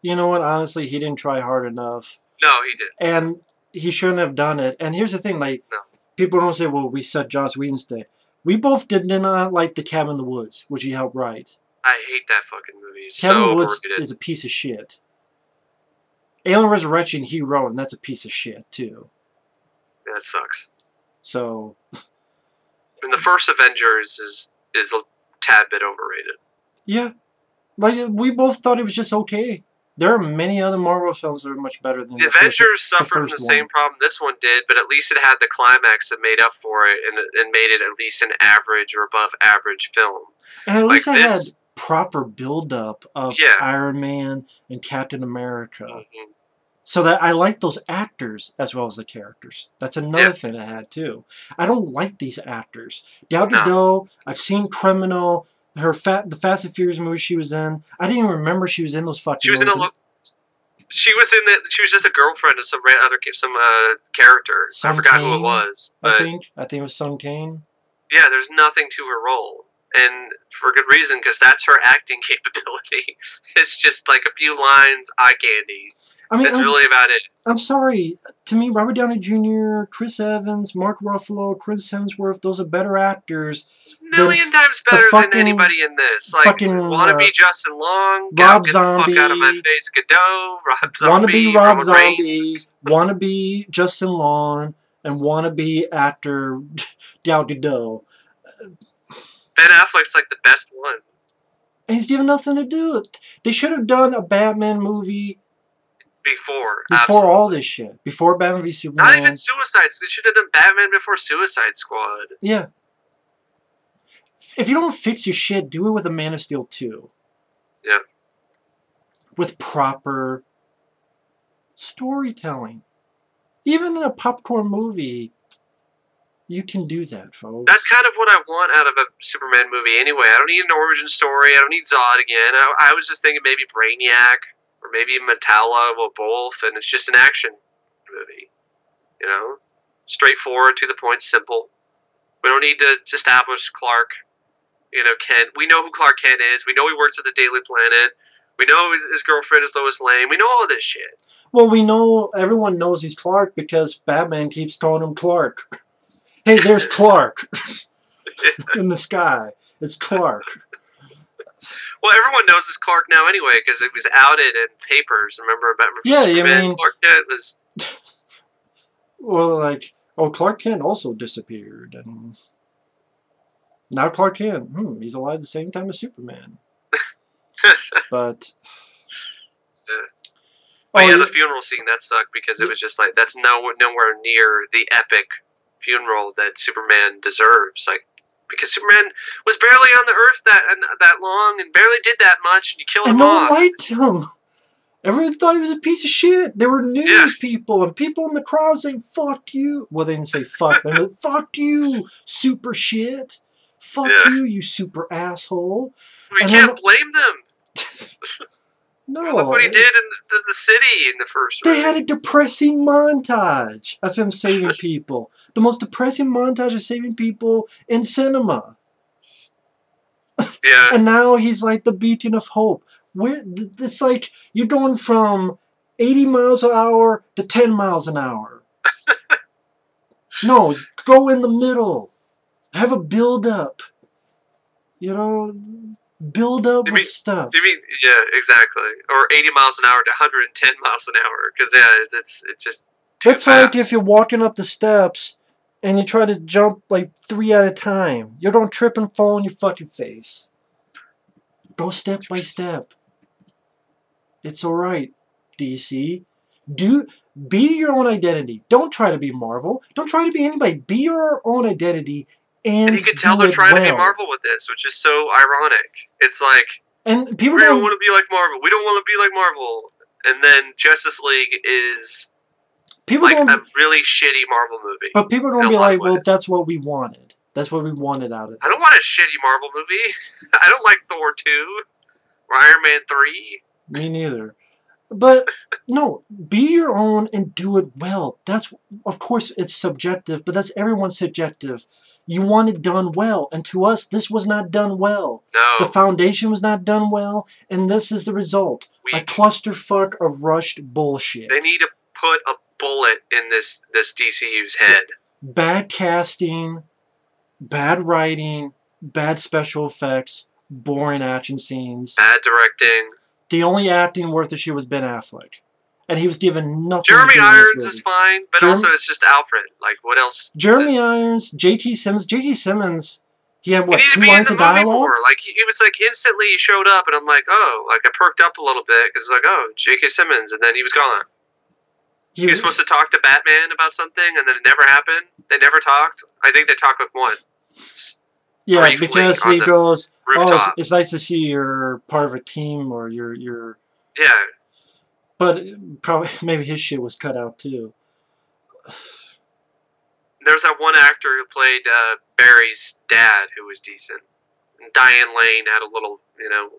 You know what? Honestly, he didn't try hard enough. No, he didn't. And he shouldn't have done it. And here's the thing: like, people don't say, "Well, we set Joss Whedon's day." We both did not like The Cabin in the Woods, which he helped write. I hate that fucking movie. It's Cabin in so the Woods overrated. is a piece of shit. Alien Resurrection, he wrote, and that's a piece of shit too. Yeah, that sucks. So. And the first Avengers is a tad bit overrated. Yeah, like we both thought it was just okay. There are many other Marvel films that are much better than the Avengers suffered from the same problem this one did, but at least it had the climax that made up for it and made it at least an average or above average film. And at least it had proper build-up of Yeah. Iron Man and Captain America. Mm-hmm. So that I like those actors as well as the characters. That's another thing I had too. I don't like these actors. Gal Gadot, I've seen Criminal, the Fast and Furious movie she was in. I didn't even remember she was in those fucking movies. She was just a girlfriend of some character. Sun I forgot Kane, who it was. But I think it was Sun Kane. Yeah, there's nothing to her role. And for good reason, because that's her acting capability. It's just like a few lines, eye candy. I mean, that's really about it. I'm sorry. To me, Robert Downey Jr., Chris Evans, Mark Ruffalo, Chris Hemsworth, those are better actors. Million times better than anybody in this. Like, Wannabe Justin Long, Rob Zombie. Get the fuck out of my face, Godot, Rob Zombie, Wannabe Rob Zombie, Wannabe Justin Long, and Wannabe actor Gal Gadot. Ben Affleck's like the best one. And he's given nothing to do with it. They should have done a Batman movie before all this shit. Before Batman v Superman. Not even Suicide. They should have done Batman before Suicide Squad. Yeah. If you don't fix your shit, do it with a Man of Steel 2. Yeah. With proper storytelling. Even in a popcorn movie, you can do that, folks. That's kind of what I want out of a Superman movie anyway. I don't need an origin story. I don't need Zod again. I was just thinking maybe Brainiac or maybe Metallo, well, both, and it's just an action movie. You know? Straightforward, to the point, simple. We don't need to establish Clark, Kent. We know who Clark Kent is. We know he works at the Daily Planet. We know his girlfriend is Lois Lane. We know all this shit. Well, everyone knows he's Clark because Batman keeps calling him Clark. Hey, there's Clark in the sky. It's Clark. Well, everyone knows it's Clark now anyway because it was outed in papers. Remember about Superman? Clark Kent was. Well, Clark Kent also disappeared, and now Clark Kent, he's alive at the same time as Superman. But. The funeral scene that sucked because it was just like that's nowhere near the epic funeral that Superman deserves. Like, because Superman was barely on the earth that long and barely did that much, and you killed him off. And no one liked him. Everyone thought he was a piece of shit. There were news people and people in the crowd saying, fuck you. Well, they didn't say fuck, but they said, fuck you, super shit. Fuck you super asshole. We can't blame them. No. Look what he did in the city in the first movie. They had a depressing montage of him saving people. The most depressing montage of saving people in cinema. Yeah. And now he's like the beacon of hope. It's like you're going from 80 miles an hour to 10 miles an hour. No, go in the middle. Have a build-up. You know, build up with stuff. You mean, yeah, exactly. Or 80 miles an hour to 110 miles an hour. Because, yeah, it's just too That's fast. like if you're walking up the steps and you try to jump like 3 at a time. You don't trip and fall on your fucking face. Go step by step. It's alright, DC. Be your own identity. Don't try to be Marvel. Don't try to be anybody. Be your own identity and you can tell they're trying to be Marvel with this, which is so ironic. It's like, and people we don't want to be like Marvel. We don't want to be like Marvel. And then Justice League is like a really shitty Marvel movie. But people don't be like, well, that's what we wanted. That's what we wanted out of it. I don't want a shitty Marvel movie. I don't like Thor 2 or Iron Man 3. Me neither. But, no, be your own and do it well. That's, of course, it's subjective, but that's everyone's subjective. You want it done well, and to us, this was not done well. No. The foundation was not done well, and this is the result. A clusterfuck of rushed bullshit. They need to put a bullet in this DCU's head. Bad casting, bad writing, bad special effects, boring action scenes. Bad directing. The only acting worth a shit was Ben Affleck. And he was given nothing Jeremy to do Irons is fine, but also it's just Alfred. Like, what else? Jeremy Irons, J.T. Simmons. J.T. Simmons, he had, what, he 2 lines of dialogue? More. Like, he was like, instantly he showed up, and I'm like, oh, like, I perked up a little bit, because like, oh, J.K. Simmons, and then he was gone. He was supposed to talk to Batman about something, and then it never happened. They never talked. I think they talked with once. Yeah, because he goes, rooftop. Oh, it's nice to see you're part of a team, or you're... Yeah. But probably, maybe his shit was cut out, too. There's that one actor who played Barry's dad who was decent. And Diane Lane had a little,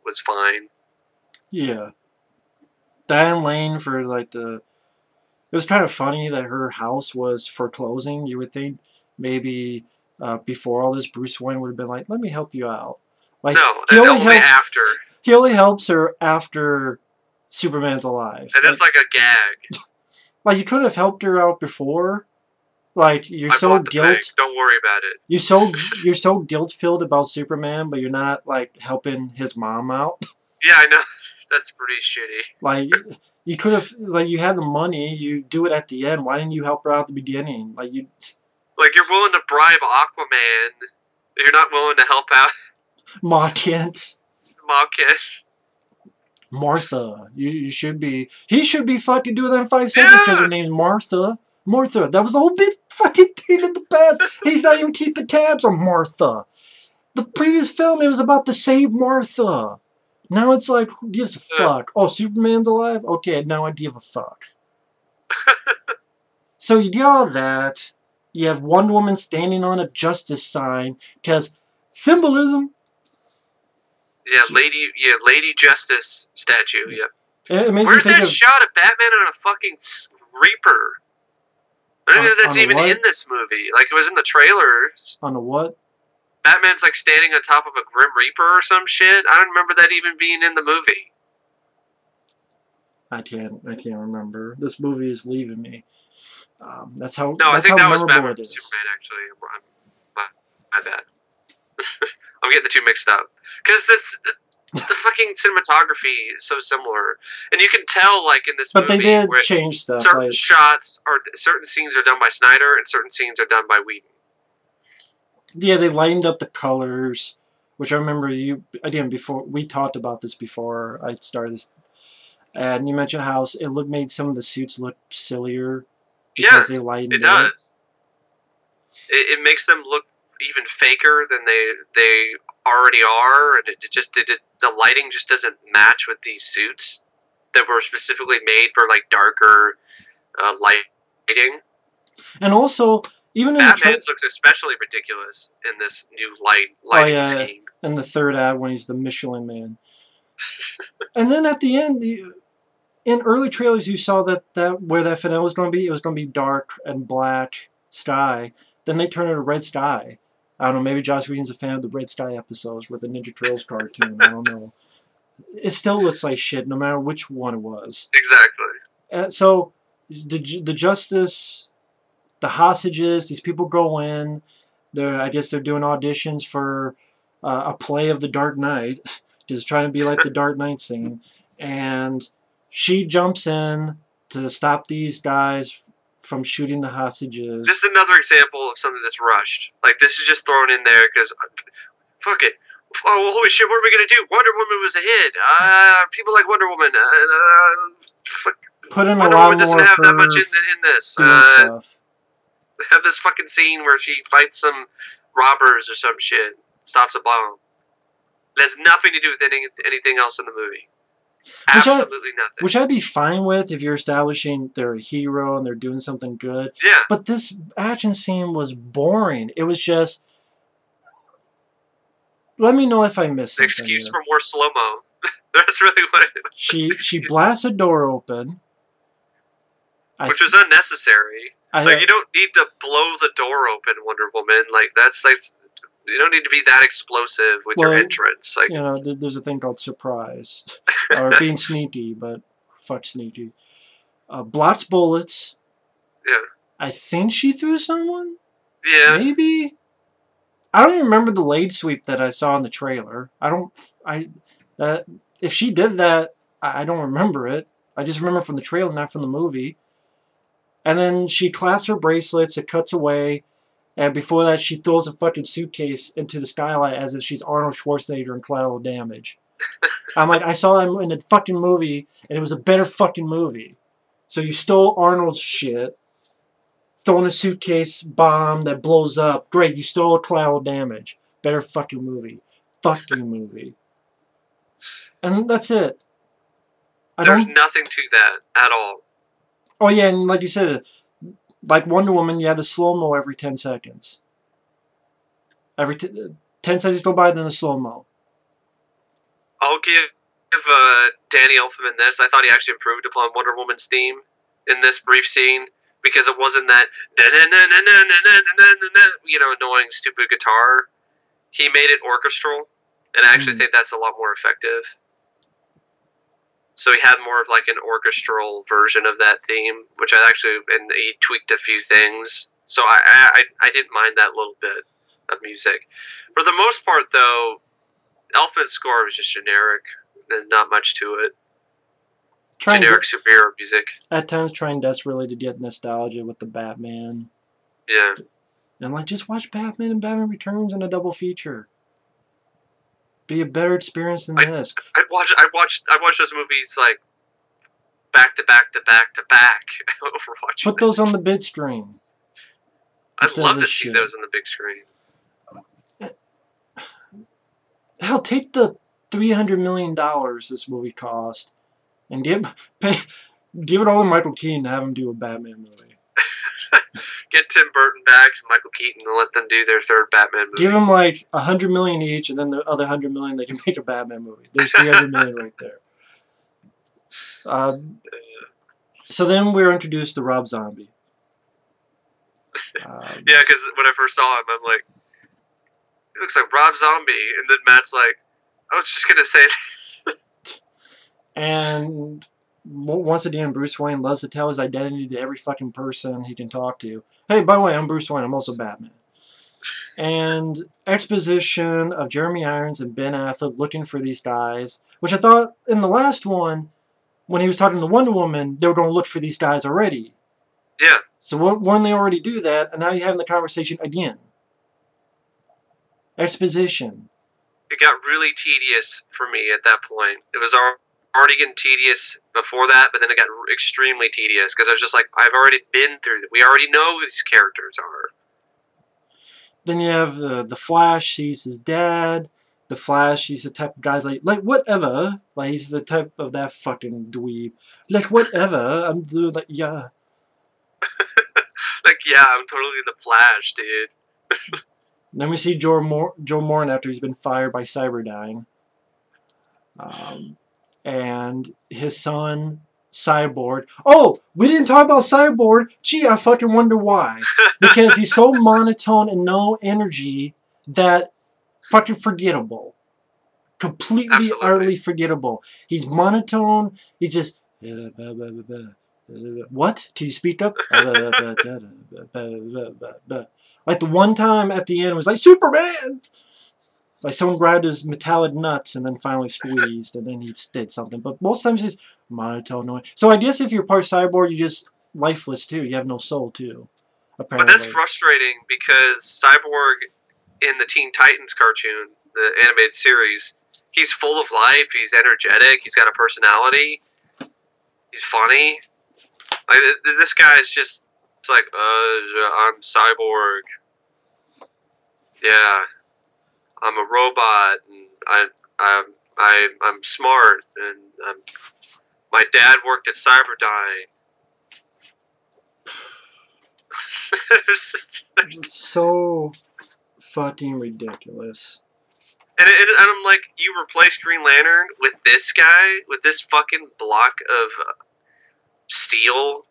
was fine. Yeah. Diane Lane for, like, the... It was kind of funny that her house was foreclosing. You would think maybe before all this, Bruce Wayne would have been like, let me help you out. Like, no, only after. He only helps her after Superman's alive. And it's like a gag. Like, you could have helped her out before. Like, you're so guilt. Don't worry about it. You're so guilt-filled about Superman, but you're not, like, helping his mom out. Yeah, I know. That's pretty shitty. Like, you could have, like, you had the money, you do it at the end. Why didn't you help her out at the beginning? Like, you're willing to bribe Aquaman. You're not willing to help out. Ma Kent. Martha. You should be. He should be fucking doing that in 5 seconds because her name's Martha. Martha. That was the whole bit fucking thing in the past. He's not even keeping tabs on Martha. The previous film, it was about to save Martha. Now it's like, who gives a fuck? Oh, Superman's alive? Okay, now I give a fuck. So you get all that. You have Wonder Woman standing on a justice sign because symbolism. Yeah, Lady Justice statue. Yeah. Where's that shot of Batman on a fucking Reaper? I don't know if that's even in this movie. Like, it was in the trailers. On a what? Batman's like standing on top of a Grim Reaper or some shit. I don't remember that even being in the movie. I can't remember. This movie is leaving me. That's how. No, that's I think how that was Batman it is. Superman. Actually, my bad. I'm getting the two mixed up because the fucking cinematography is so similar, and you can tell like in this movie. But they did change stuff. Certain certain scenes are done by Snyder, and certain scenes are done by Whedon. Yeah, they lightened up the colors, which I remember before we talked about this before I started this, and you mentioned how it made some of the suits look sillier because they lightened it up. It does. It makes them look even faker than they already are, and the lighting just doesn't match with these suits that were specifically made for like darker lighting. And also, even in Batman's looks especially ridiculous in this new lighting scheme. In the third ad when he's the Michelin Man. And then at the end, in early trailers, you saw that where that finale was going to be, it was going to be dark and black sky. Then they turned it to red sky. I don't know, maybe Joss Whedon's a fan of the Red Sky episodes with the Ninja Turtles cartoon. I don't know. It still looks like shit, no matter which one it was. Exactly. So the justice, the hostages, these people go in. I guess they're doing auditions for a play of the Dark Knight, just trying to be like the Dark Knight scene. And she jumps in to stop these guys from shooting the hostages. This is another example of something that's rushed. Like, this is just thrown in there because, fuck it. Oh, holy shit, what are we going to do? Wonder Woman was a hit. People like Wonder Woman. Put in Wonder a lot Woman doesn't more have for that much in this. stuff. They have this fucking scene where she fights some robbers or some shit. Stops a bomb. It has nothing to do with anything else in the movie. Absolutely nothing. Which I'd be fine with if you're establishing they're a hero and they're doing something good. Yeah. But this action scene was boring. It was just... Let me know if I missed something. Excuse for more slow-mo. That's really what it was. She blasts a door open. Which was unnecessary. Like, you don't need to blow the door open, Wonder Woman. Like, that's you don't need to be that explosive with your entrance. Like, you know, there's a thing called surprise. Or being sneaky, but fuck sneaky. Blots bullets. Yeah. I think she threw someone? Yeah. Maybe? I don't even remember the leg sweep that I saw in the trailer. If she did that, I don't remember it. I just remember from the trailer, not from the movie. And then she clasps her bracelets, it cuts away, and before that she throws a fucking suitcase into the skylight as if she's Arnold Schwarzenegger in Collateral Damage. I'm like, I saw that in a fucking movie, and it was a better fucking movie. So you stole Arnold's shit, throwing a suitcase bomb that blows up. Great, you stole Collateral Damage. Better fucking movie. Fuck you, movie. And that's it. There's nothing to that at all. Oh yeah, and like you said, like Wonder Woman, you have the slow-mo every 10 seconds. Every 10 seconds go by, then the slow-mo. I'll give Danny Elfman this. I thought he actually improved upon Wonder Woman's theme in this brief scene, because it wasn't that annoying stupid guitar. He made it orchestral, and I actually think that's a lot more effective. So he had more of like an orchestral version of that theme, which and he tweaked a few things. So I didn't mind that little bit of music. For the most part, though, Elfman's score was just generic and not much to it. Generic superhero music. At times trying desperately to get nostalgia with the Batman. Yeah. And like, just watch Batman and Batman Returns in a double feature. Be a better experience than this. I watched those movies like back to back to back to back. Overwatch. Put those on the big screen. I'd love to see those on the big screen. Hell, take the $300 million this movie cost and give it all to Michael Keaton to have him do a Batman movie. Get Tim Burton back, Michael Keaton, and let them do their third Batman movie. Give them like $100 million each, and then the other $100 million they can make a Batman movie. There's $300 million right there. So then we're introduced to Rob Zombie. Yeah, because when I first saw him, I'm like, he looks like Rob Zombie, and then Matt's like, I was just gonna say that. And once again, Bruce Wayne loves to tell his identity to every fucking person he can talk to. Hey, by the way, I'm Bruce Wayne. I'm also Batman. And exposition of Jeremy Irons and Ben Affleck looking for these guys, which I thought in the last one, when he was talking to Wonder Woman, they were going to look for these guys already. Yeah. So when they already do that, and now you're having the conversation again. Exposition. It got really tedious for me at that point. It was already getting tedious before that, but then it got extremely tedious because I was just like, I've already been through that. We already know who these characters are. Then you have the Flash. He's his dad. The Flash. He's the type of guys like whatever. Like he's the type of that fucking dweeb. Like whatever. I'm like yeah. Like yeah, I'm totally the Flash, dude. Then we see Joe Morton after he's been fired by Cyberdyne. And his son, Cyborg. Oh, we didn't talk about Cyborg. Gee, I fucking wonder why. Because he's so monotone and no energy that fucking forgettable. Completely, utterly forgettable. He's monotone. He's just... What? Can you speak up? Like the one time at the end it was like, Superman! Like someone grabbed his metallic nuts and then finally squeezed and then he did something. But most times it's monotone noise. So I guess if you're part cyborg, you're just lifeless too. You have no soul too. Apparently. But that's frustrating because Cyborg in the Teen Titans cartoon, the animated series, he's full of life, he's energetic, he's got a personality, he's funny. Like, this guy is just, it's like, I'm Cyborg. Yeah. I'm a robot, and I'm smart, and my dad worked at Cyberdyne. It's so fucking ridiculous. And I'm like, you replace Green Lantern with this guy, with this fucking block of steel.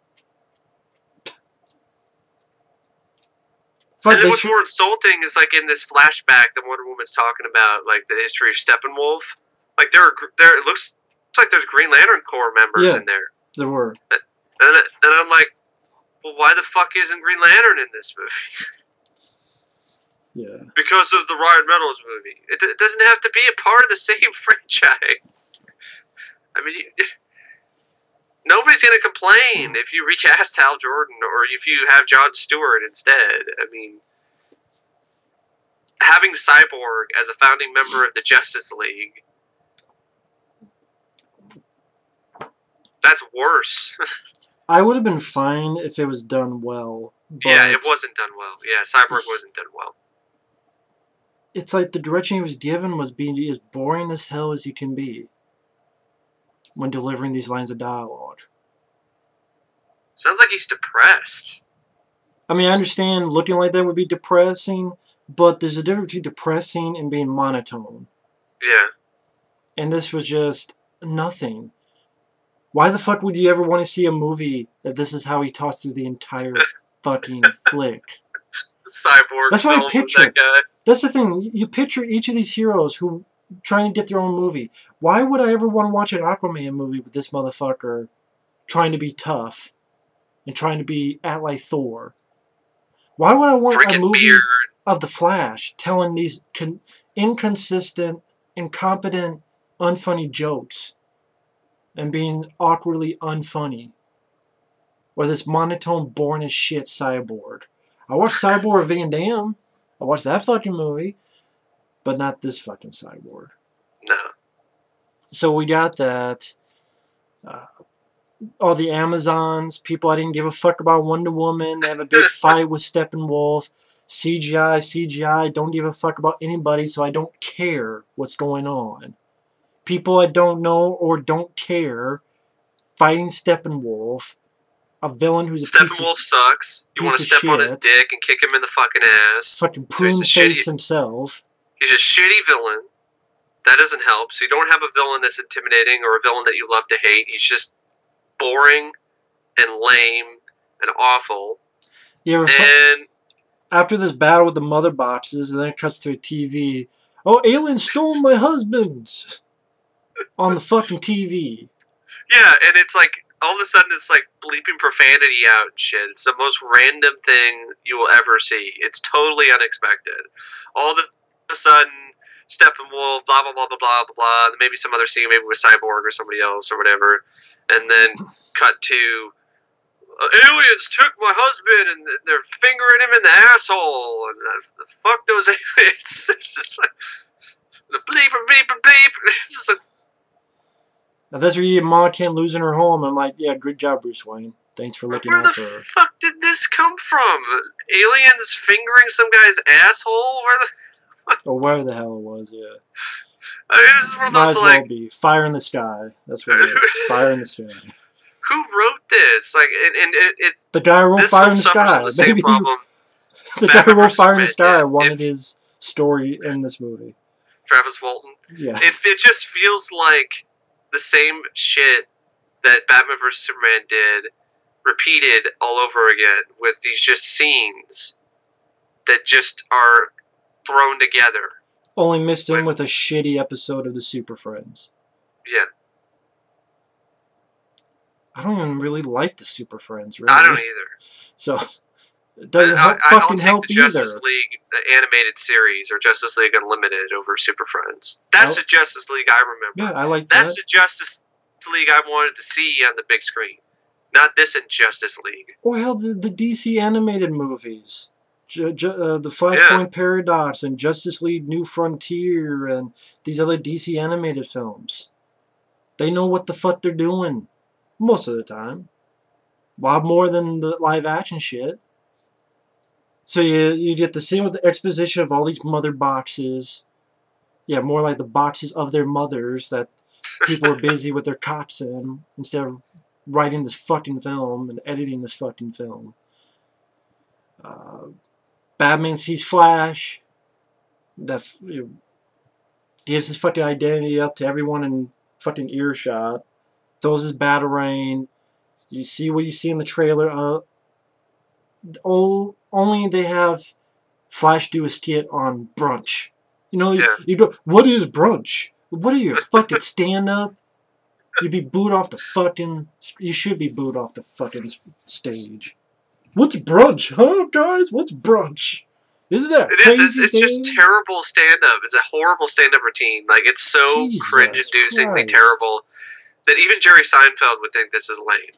And then what's more insulting is like in this flashback that Wonder Woman's talking about, like the history of Steppenwolf. Like it looks like there's Green Lantern Corps members in there. There were. And I'm like, well, why the fuck isn't Green Lantern in this movie? Yeah. Because of the Ryan Reynolds movie. It doesn't have to be a part of the same franchise. I mean, nobody's going to complain if you recast Hal Jordan or if you have Jon Stewart instead. I mean, having Cyborg as a founding member of the Justice League, that's worse. I would have been fine if it was done well. But yeah, it wasn't done well. Yeah, Cyborg wasn't done well. It's like the direction he was given was being as boring as hell as you can be when delivering these lines of dialogue. Sounds like he's depressed. I mean, I understand looking like that would be depressing, but there's a difference between depressing and being monotone. Yeah. And this was just nothing. Why the fuck would you ever want to see a movie that this is how he talks through the entire fucking flick? Cyborg. That's what I picture. That guy. That's the thing. You picture each of these heroes who trying to get their own movie. Why would I ever want to watch an Aquaman movie with this motherfucker trying to be tough and trying to be act like Thor? Why would I want a movie of the Flash telling these inconsistent, incompetent, unfunny jokes and being awkwardly unfunny? Or this monotone, boring as shit Cyborg. I watched Cyborg Van Damme. I watched that fucking movie. But not this fucking Cyborg. No. So we got that. All the Amazons, people I didn't give a fuck about Wonder Woman. They have a big fight with Steppenwolf. CGI, don't give a fuck about anybody, so I don't care what's going on. People I don't know or don't care fighting Steppenwolf. A villain who's a Steppenwolf sucks. You want to step on his dick and kick him in the fucking ass. Fucking prune face himself. He's a shitty villain. That doesn't help. So you don't have a villain that's intimidating or a villain that you love to hate. He's just boring and lame and awful. Yeah, and after this battle with the mother boxes, and then it cuts to a TV. Oh, aliens stole my husband! On the fucking TV. Yeah, and it's like, all of a sudden it's like bleeping profanity out and shit. It's the most random thing you will ever see. It's totally unexpected. All of a sudden, Steppenwolf, blah, blah, blah, blah, blah, blah, blah. Maybe some other scene, maybe with Cyborg or somebody else or whatever. And then cut to, aliens took my husband and they're fingering him in the asshole. And fuck those aliens. It's just like, the bleep, bleep, bleep. It's just like, now that's where your mom can't lose in her home. I'm like, yeah, good job, Bruce Wayne. Thanks for looking out for her. Where the fuck did this come from? Aliens fingering some guy's asshole? Where the... Or where the hell it was, yeah. I mean, this is one of those, might as well be. Fire in the sky. That's what it is. Fire in the sky. Who wrote this? Like, it the guy who wrote Fire in the Sky. The same problem. The guy who wrote Fire in the Sky wanted his story in this movie. Travis Walton? Yeah. It just feels like the same shit that Batman vs. Superman did, repeated all over again, with these just scenes that just are thrown together. Only mixed in with a shitty episode of the Super Friends. Yeah. I don't even really like the Super Friends, really. I don't either. So it doesn't I'll take help the Justice either. League animated series or Justice League Unlimited over Super Friends. That's the Justice League I remember. Yeah, I like That's that. the Justice League I wanted to see on the big screen. Not this Injustice League. Or hell, the DC animated movies. The Flashpoint Paradox and Justice League New Frontier and these other DC animated films. They know what the fuck they're doing. Most of the time. A lot more than the live action shit. So you get the same with the exposition of all these mother boxes. Yeah, more like the boxes of their mothers that people are busy with their cocks in instead of writing this fucking film and editing this fucking film. Batman sees Flash. That gives his fucking identity up to everyone in fucking earshot. Throws his batarang. You see what you see in the trailer. Only they have Flash do a skit on brunch. You know, you go, what is brunch? What are you, a fucking stand-up? You'd be booed off the fucking... You should be booed off the fucking stage. What's brunch? Huh, guys? What's brunch? Isn't that crazy? It's just terrible stand-up. It's a horrible stand-up routine. Like, it's so cringe-inducingly terrible that even Jerry Seinfeld would think this is lame.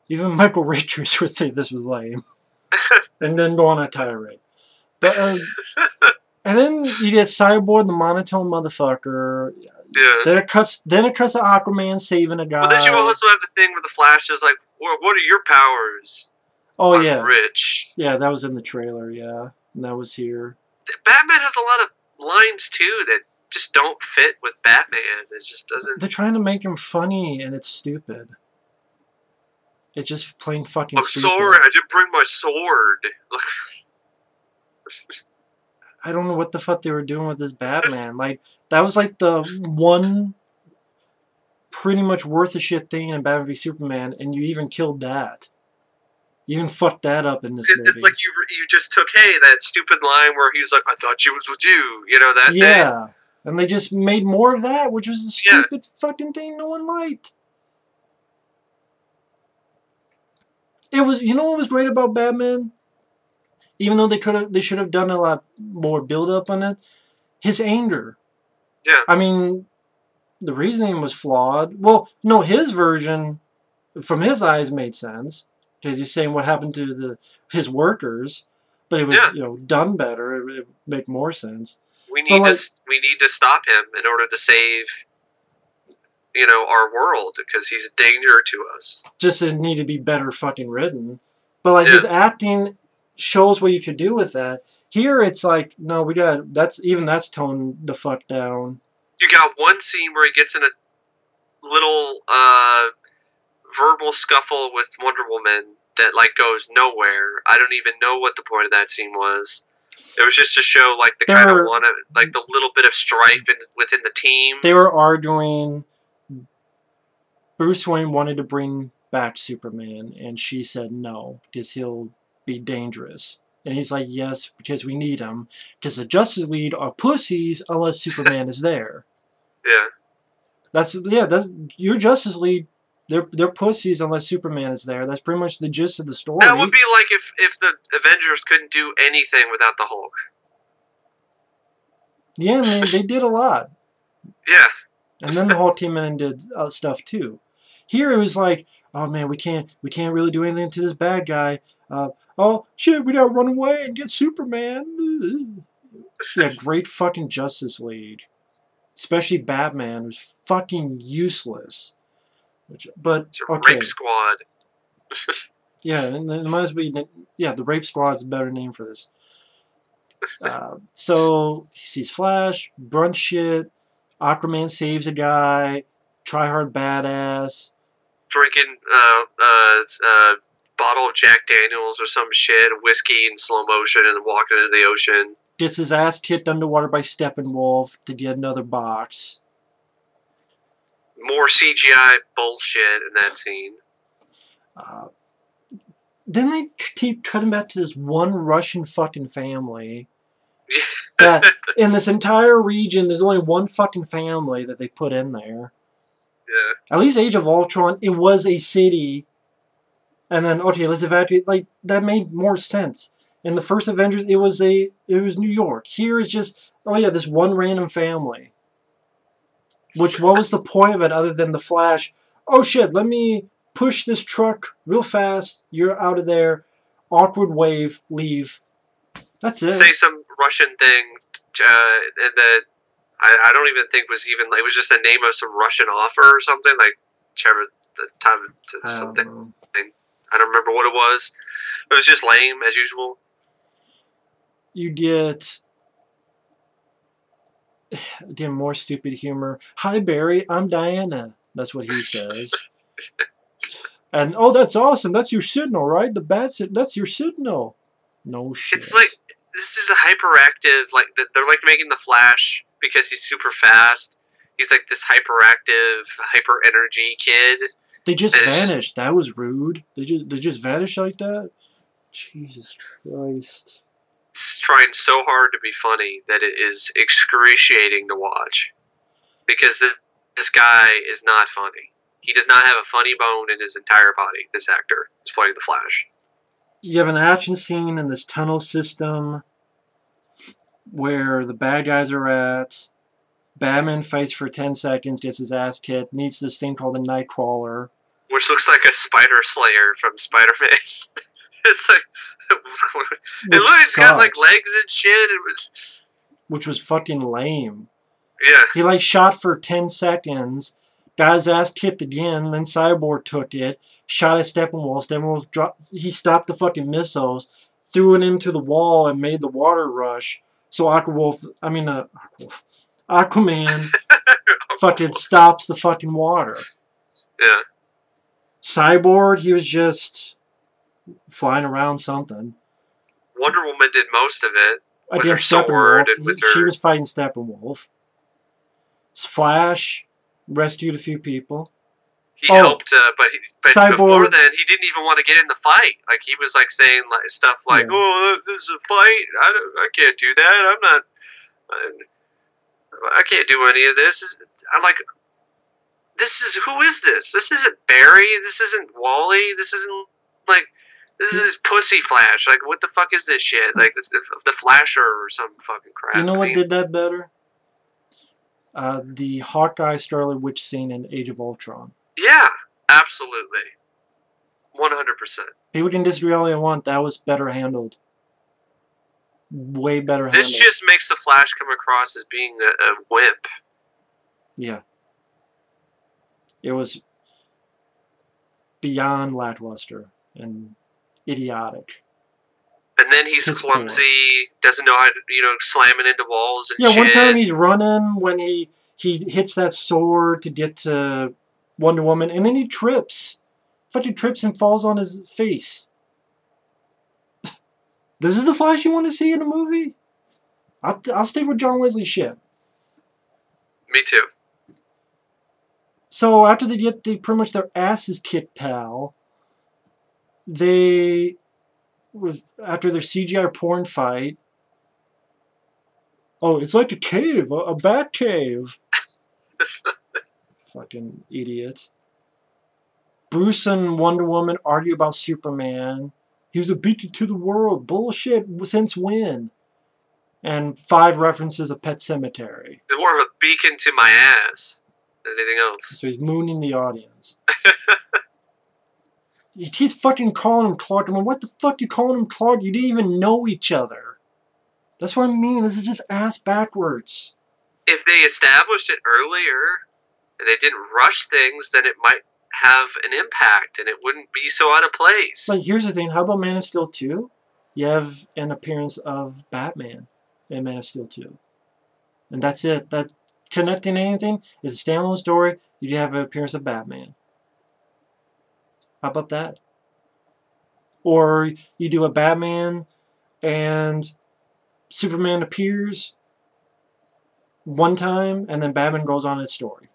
Even Michael Richards would think this was lame. And then go on a tirade. But, and then you get Cyborg, the monotone motherfucker. Yeah. Then it cuts to Aquaman saving a guy. But then you also have the thing where the Flash is like, well, what are your powers? Oh, I'm yeah. rich. Yeah, that was in the trailer, yeah. And that was here. Batman has a lot of lines, too, that just don't fit with Batman. It just doesn't... They're trying to make him funny, and it's stupid. It's just plain fucking stupid. I'm sorry, I didn't bring my sword. I don't know what the fuck they were doing with this Batman. Like, that was like the one pretty much worth a shit thing in Batman v Superman, and you even killed that. You even fucked that up in this movie. It's like you just took, hey, that stupid line where he's like, I thought she was with you. You know, that thing. Yeah. And they just made more of that, which was a stupid fucking thing no one liked. It was, you know what was great about Batman? Even though they should have done a lot more build up on it, his anger. Yeah. I mean, the reasoning was flawed. Well, no, his version, from his eyes, made sense because he's saying what happened to his workers, but it was done better. It would make more sense. We need to stop him in order to save our world because he's a danger to us. Just it need to be better fucking written. But like his acting shows what you could do with that. Here it's like, no, that's toned the fuck down. You got one scene where he gets in a little verbal scuffle with Wonder Woman that like goes nowhere. I don't even know what the point of that scene was. It was just to show like the kind of like the little bit of strife within the team. They were arguing. Bruce Wayne wanted to bring back Superman, and she said no, because he'll be dangerous. And he's like, yes, because we need him. Because the Justice League are pussies unless Superman is there. Yeah. That's your Justice League. They're pussies unless Superman is there. That's pretty much the gist of the story. That would be like if the Avengers couldn't do anything without the Hulk. Yeah, and they did a lot. Yeah. And then the Hulk came in and did stuff too. Here it was like, oh man, we can't really do anything to this bad guy. Oh shit, we gotta run away and get Superman. Yeah, great fucking Justice League, especially Batman was fucking useless. But okay, Rape Squad. Yeah, and it must be. Yeah, the Rape Squad's a better name for this. So he sees Flash, brunch shit. Aquaman saves a guy. Try hard badass. Drinking bottle of Jack Daniels or some shit, whiskey in slow motion, and walking into the ocean. Gets his ass kicked underwater by Steppenwolf to get another box. More CGI bullshit in that scene. Then they keep cutting back to this one Russian fucking family. That in this entire region, there's only one fucking family that they put in there. Yeah. At least Age of Ultron, it was a city, and then okay, let's evacuate. Like that made more sense. In the first Avengers, it was New York. Here it's just oh yeah, this one random family. Which what was the point of it other than the Flash? Oh shit, let me push this truck real fast. You're out of there. Awkward wave, leave. That's it. Say some Russian thing that I don't even think was even. It was just the name of some Russian author or something like whichever the time something. I don't remember what it was. It was just lame as usual. You get again more stupid humor. Hi Barry, I'm Diana. That's what he says. And oh, that's awesome. That's your signal, right? The bat that's your signal. No shit. It's like this is a hyperactive. Like they're like making the Flash because he's super fast. He's like this hyperactive, hyper energy kid. They just vanished. That was rude. They just vanished like that. Jesus Christ. It's trying so hard to be funny that it is excruciating to watch. Because this guy is not funny. He does not have a funny bone in his entire body, this actor is playing the Flash. You have an action scene in this tunnel system where the bad guys are at. Batman fights for 10 seconds, gets his ass kicked, meets this thing called the Nightcrawler. Which looks like a Spider Slayer from Spider-Man. It's like... it's got like legs and shit. Which was fucking lame. Yeah. He like shot for 10 seconds, got his ass kicked again, then Cyborg took it, shot at Steppenwolf. Steppenwolf dropped, he stopped the fucking missiles, threw it into the wall and made the water rush. So Aquaman fucking stops the fucking water. Yeah. Cyborg, he was just flying around something. Wonder Woman did most of it. Against Steppenwolf. She was fighting Steppenwolf. Flash rescued a few people. He helped, but before then, he didn't even want to get in the fight. Like he was like saying like stuff like, "Oh, this is a fight. I can't do that. I can't do any of this." I'm like, who is this? This isn't Barry. This isn't Wally. This isn't like. This is Pussy Flash. Like, what the fuck is this shit? Like, this, the Flasher or some fucking crap. You know what did that better? The Hawkeye Scarlet Witch scene in Age of Ultron. Yeah, absolutely. 100%. People can disagree all they want. That was better handled. Way better handled. This just makes the Flash come across as being a wimp. Yeah. It was beyond lackluster and idiotic. And then he's clumsy, doesn't know how to, slamming into walls and shit. Yeah, one time he's running when he hits that sword to get to Wonder Woman, and then he trips. Fucking trips and falls on his face. This is the Flash you want to see in a movie? I'll stick with John Wesley shit. Me too. So after they get pretty much their asses kicked, pal, after their CGI porn fight, oh, it's like a cave, a bat cave. Fucking idiot. Bruce and Wonder Woman argue about Superman. He was a beacon to the world. Bullshit. Since when? And 5 references of Pet Sematary. It's more of a beacon to my ass than anything else. So he's mooning the audience. He's fucking calling him Clark. I mean, what the fuck you calling him Clark? You didn't even know each other. That's what I mean. This is just ass backwards. If they established it earlier and they didn't rush things, then it might have an impact and it wouldn't be so out of place. Like, here's the thing. How about Man of Steel 2? You have an appearance of Batman in Man of Steel 2. And that's it. That connecting anything is a standalone story. You have an appearance of Batman. How about that? Or you do a Batman and Superman appears one time and then Batman goes on its story.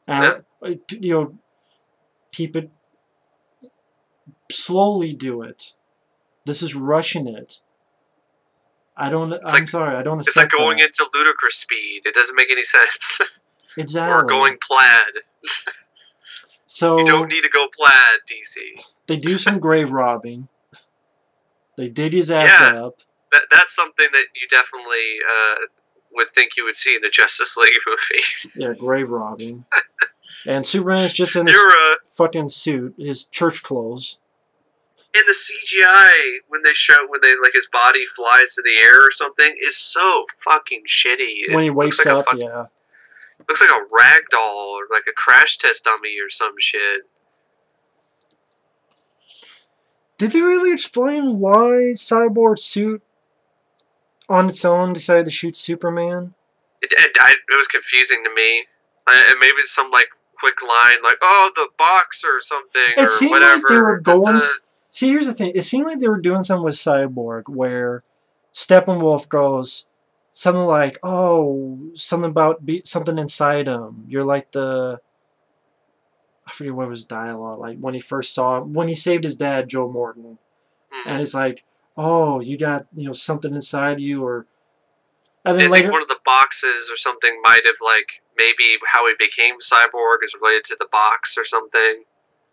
And, keep it, slowly do it. This is rushing it. I'm sorry, I don't accept It's like going into ludicrous speed. It doesn't make any sense. Exactly. Or going plaid. So you don't need to go plaid, DC. they do some grave robbing. They dig his ass up. That's something that you definitely would think you would see in a Justice League movie. Yeah, grave robbing. And Superman is just in his fucking suit, his church clothes. In the CGI, when they like his body flies in the air or something, is so fucking shitty. When he wakes up, yeah. Looks like a rag doll or like a crash test dummy or some shit. Did they really explain why Cyborg's suit on its own decided to shoot Superman? It was confusing to me. And maybe it's some like quick line like, "Oh, the box" or something. It seemed whatever. like they were going. See, here's the thing. It seemed like they were doing something with Cyborg where Steppenwolf goes something like, "Oh, something about something inside him. You're like the." I forget what was dialogue like when he first saw him, when he saved his dad, Joe Morton, and it's like, "Oh, you got something inside you," or and then I think one of the boxes or something might have like maybe how he became Cyborg is related to the box or something.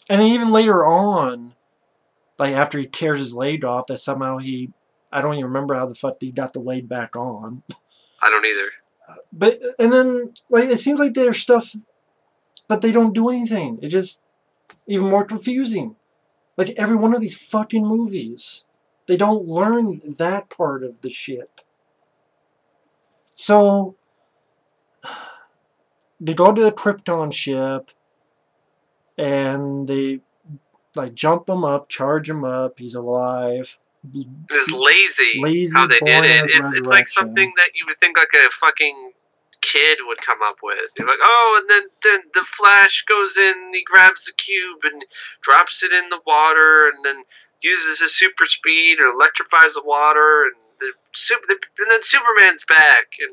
And then even later on, like after he tears his leg off, that somehow I don't even remember how the fuck he got the leg back on. I don't either. But and then like it seems like there's stuff. But they don't do anything. It's just even more confusing. Like every one of these fucking movies. They don't learn that part of the shit. So, they go to the Krypton ship. And they, like, jump him up, charge him up. He's alive. It's lazy how they did it. It's like something that you would think like a fucking kid would come up with. You're like, oh, and then the Flash goes in, he grabs the cube and drops it in the water, and then uses his super speed and electrifies the water, and then Superman's back, and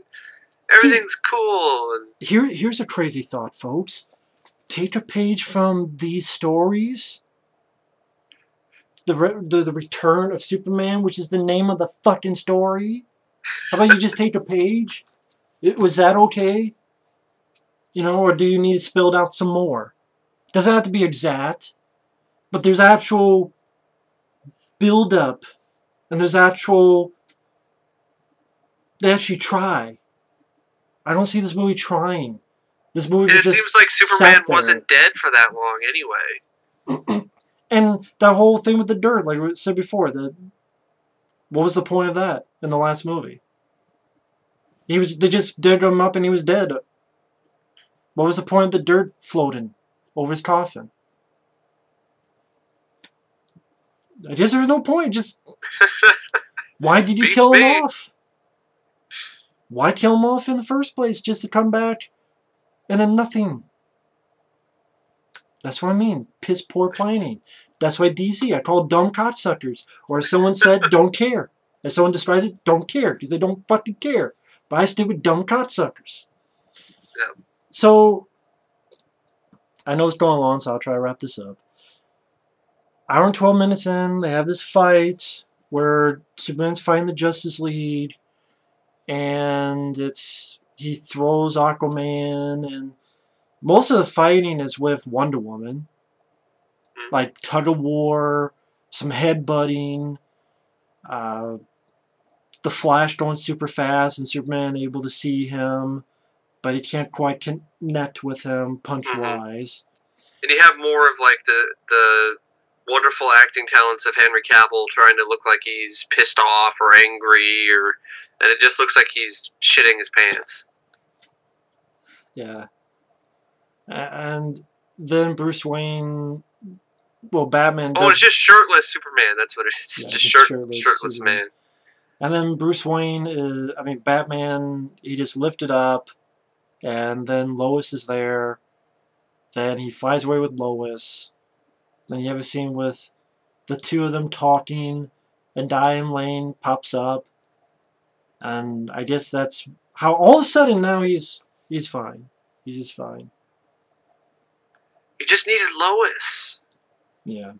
everything's cool. And here's a crazy thought, folks. Take a page from these stories. The Return of Superman, which is the name of the fucking story. How about you just take a page? Was that okay? Or do you need to spell out some more? It doesn't have to be exact, but there's actual build-up, and there's actual... They actually try. I don't see this movie trying. This movie and it seems like Superman wasn't dead for that long anyway. And that whole thing with the dirt, like we said before, what was the point of that in the last movie? They just dug him up and he was dead. What was the point of the dirt floating over his coffin? I guess there was no point. Just why did you kill him off? Why kill him off in the first place? Just to come back and then nothing. That's what I mean. Piss poor planning. That's why DC, I call dumb cocksuckers. Or as someone said, don't care. As someone describes it, don't care. Because they don't fucking care. But I stick with dumb cocksuckers. Yeah. So, I know it's going long, so I'll try to wrap this up. Hour and 12 minutes in, they have this fight where Superman's fighting the Justice League. And he throws Aquaman, and most of the fighting is with Wonder Woman. Like tug of war, some headbutting, the Flash going super fast and Superman able to see him, but he can't quite connect with him punch-wise. And you have more of like the wonderful acting talents of Henry Cavill trying to look like he's pissed off or angry, and it just looks like he's shitting his pants. Yeah. And then Bruce Wayne... Well, Batman does... Oh, it's just shirtless Superman. That's what it is. Yeah, just shirtless man. And then Bruce Wayne Batman, he just lifted up, and then Lois is there. Then he flies away with Lois. Then you have a scene with the two of them talking, and Diane Lane pops up. And I guess that's how all of a sudden now he's fine. He's just fine. He just needed Lois. Yeah.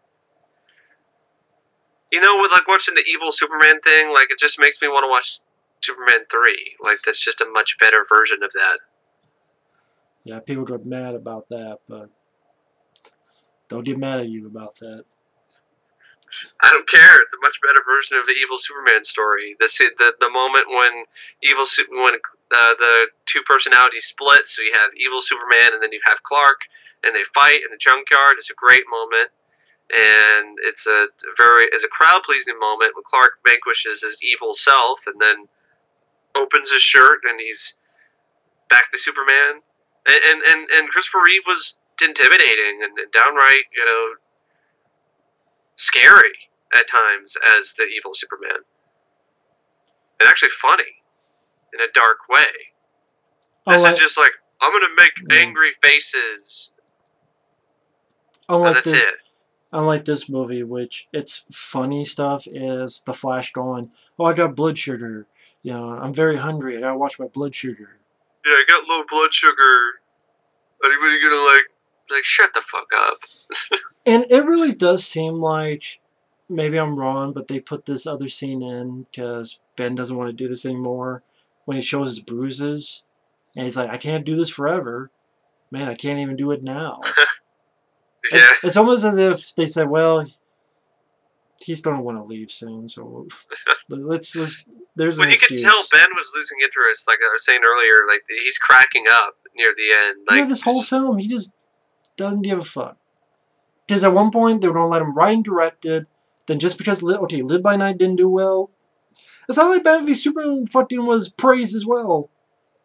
With like watching the evil Superman thing, like it just makes me want to watch Superman 3. Like that's just a much better version of that. Yeah, people get mad about that, but don't get mad at you about that. I don't care. It's a much better version of the evil Superman story. The moment when the two personalities split, so you have evil Superman and then you have Clark, and they fight in the junkyard. It's a great moment, and it's a crowd pleasing moment when Clark vanquishes his evil self and then opens his shirt and he's back to Superman. And Christopher Reeve was intimidating and downright, scary at times as the evil Superman. And actually funny in a dark way. This is just like, I'm going to make angry faces. And that's it. Unlike this movie, which its funny stuff is the Flash going, oh, I got blood sugar. I'm very hungry. I gotta watch my blood sugar. Yeah, I got low blood sugar. Anybody gonna like shut the fuck up? And it really does seem like, maybe I'm wrong, but they put this other scene in because Ben doesn't want to do this anymore. When he shows his bruises, and he's like, I can't do this forever. Man, I can't even do it now. Yeah. It's almost as if they said, well, he's going to want to leave soon, so let's there's an excuse. You could tell Ben was losing interest, like I was saying earlier, like he's cracking up near the end. Like, yeah, this whole film, he just doesn't give a fuck. Because at one point, they were going to let him write and direct it, then just because, Live by Night didn't do well, it's not like Batman v Superman fucking was praised as well.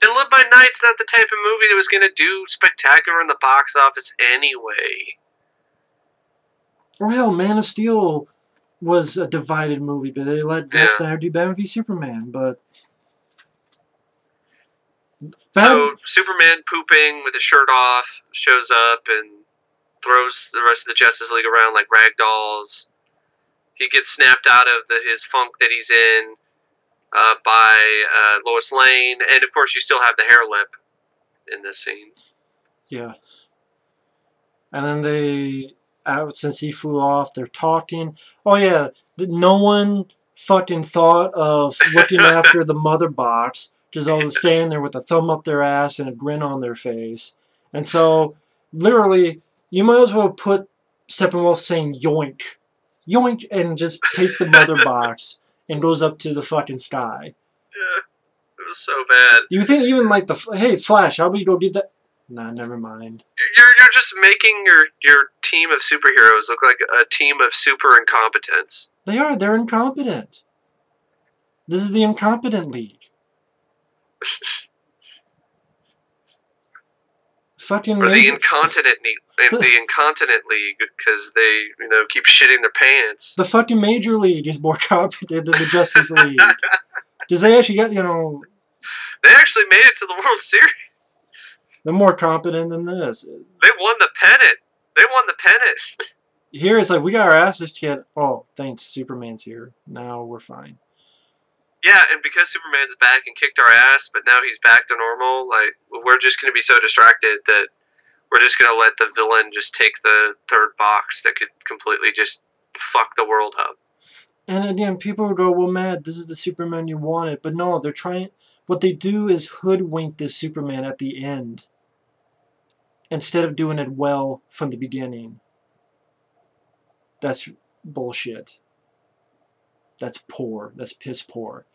And Live by Night's not the type of movie that was going to do spectacular in the box office anyway. Or hell, Man of Steel was a divided movie, but they let Zack Snyder do Batman v Superman, but... So, Superman pooping with his shirt off shows up and throws the rest of the Justice League around like rag dolls. He gets snapped out of his funk that he's in by Lois Lane, and of course you still have the hair lip in this scene. Yeah. And then they... since he flew off, they're talking. Oh yeah, no one fucking thought of looking after the mother box, just all standing there with a thumb up their ass and a grin on their face. And so, literally, you might as well put Steppenwolf saying yoink, yoink, and just takes the mother box and goes up to the fucking sky. Yeah, it was so bad. You think even like hey Flash, how about you go do that? Nah, never mind. You're just making your team of superheroes look like a team of super incompetents. They are. They're incompetent. This is the incompetent league. Fucking or the incontinent league because they keep shitting their pants. The fucking major league is more competent than the Justice League. Because they actually got They actually made it to the World Series. They're more competent than this. They won the pennant. Here it's like, we got our asses kicked. Oh, thanks, Superman's here. Now we're fine. Yeah, and because Superman's back and kicked our ass, but now he's back to normal, like, we're just going to be so distracted that we're just going to let the villain just take the third box that could completely just fuck the world up. And again, people would go, well, Matt, this is the Superman you wanted. But no, they're trying... What they do is hoodwink this Superman at the end, instead of doing it well from the beginning. That's bullshit. That's poor. That's piss poor.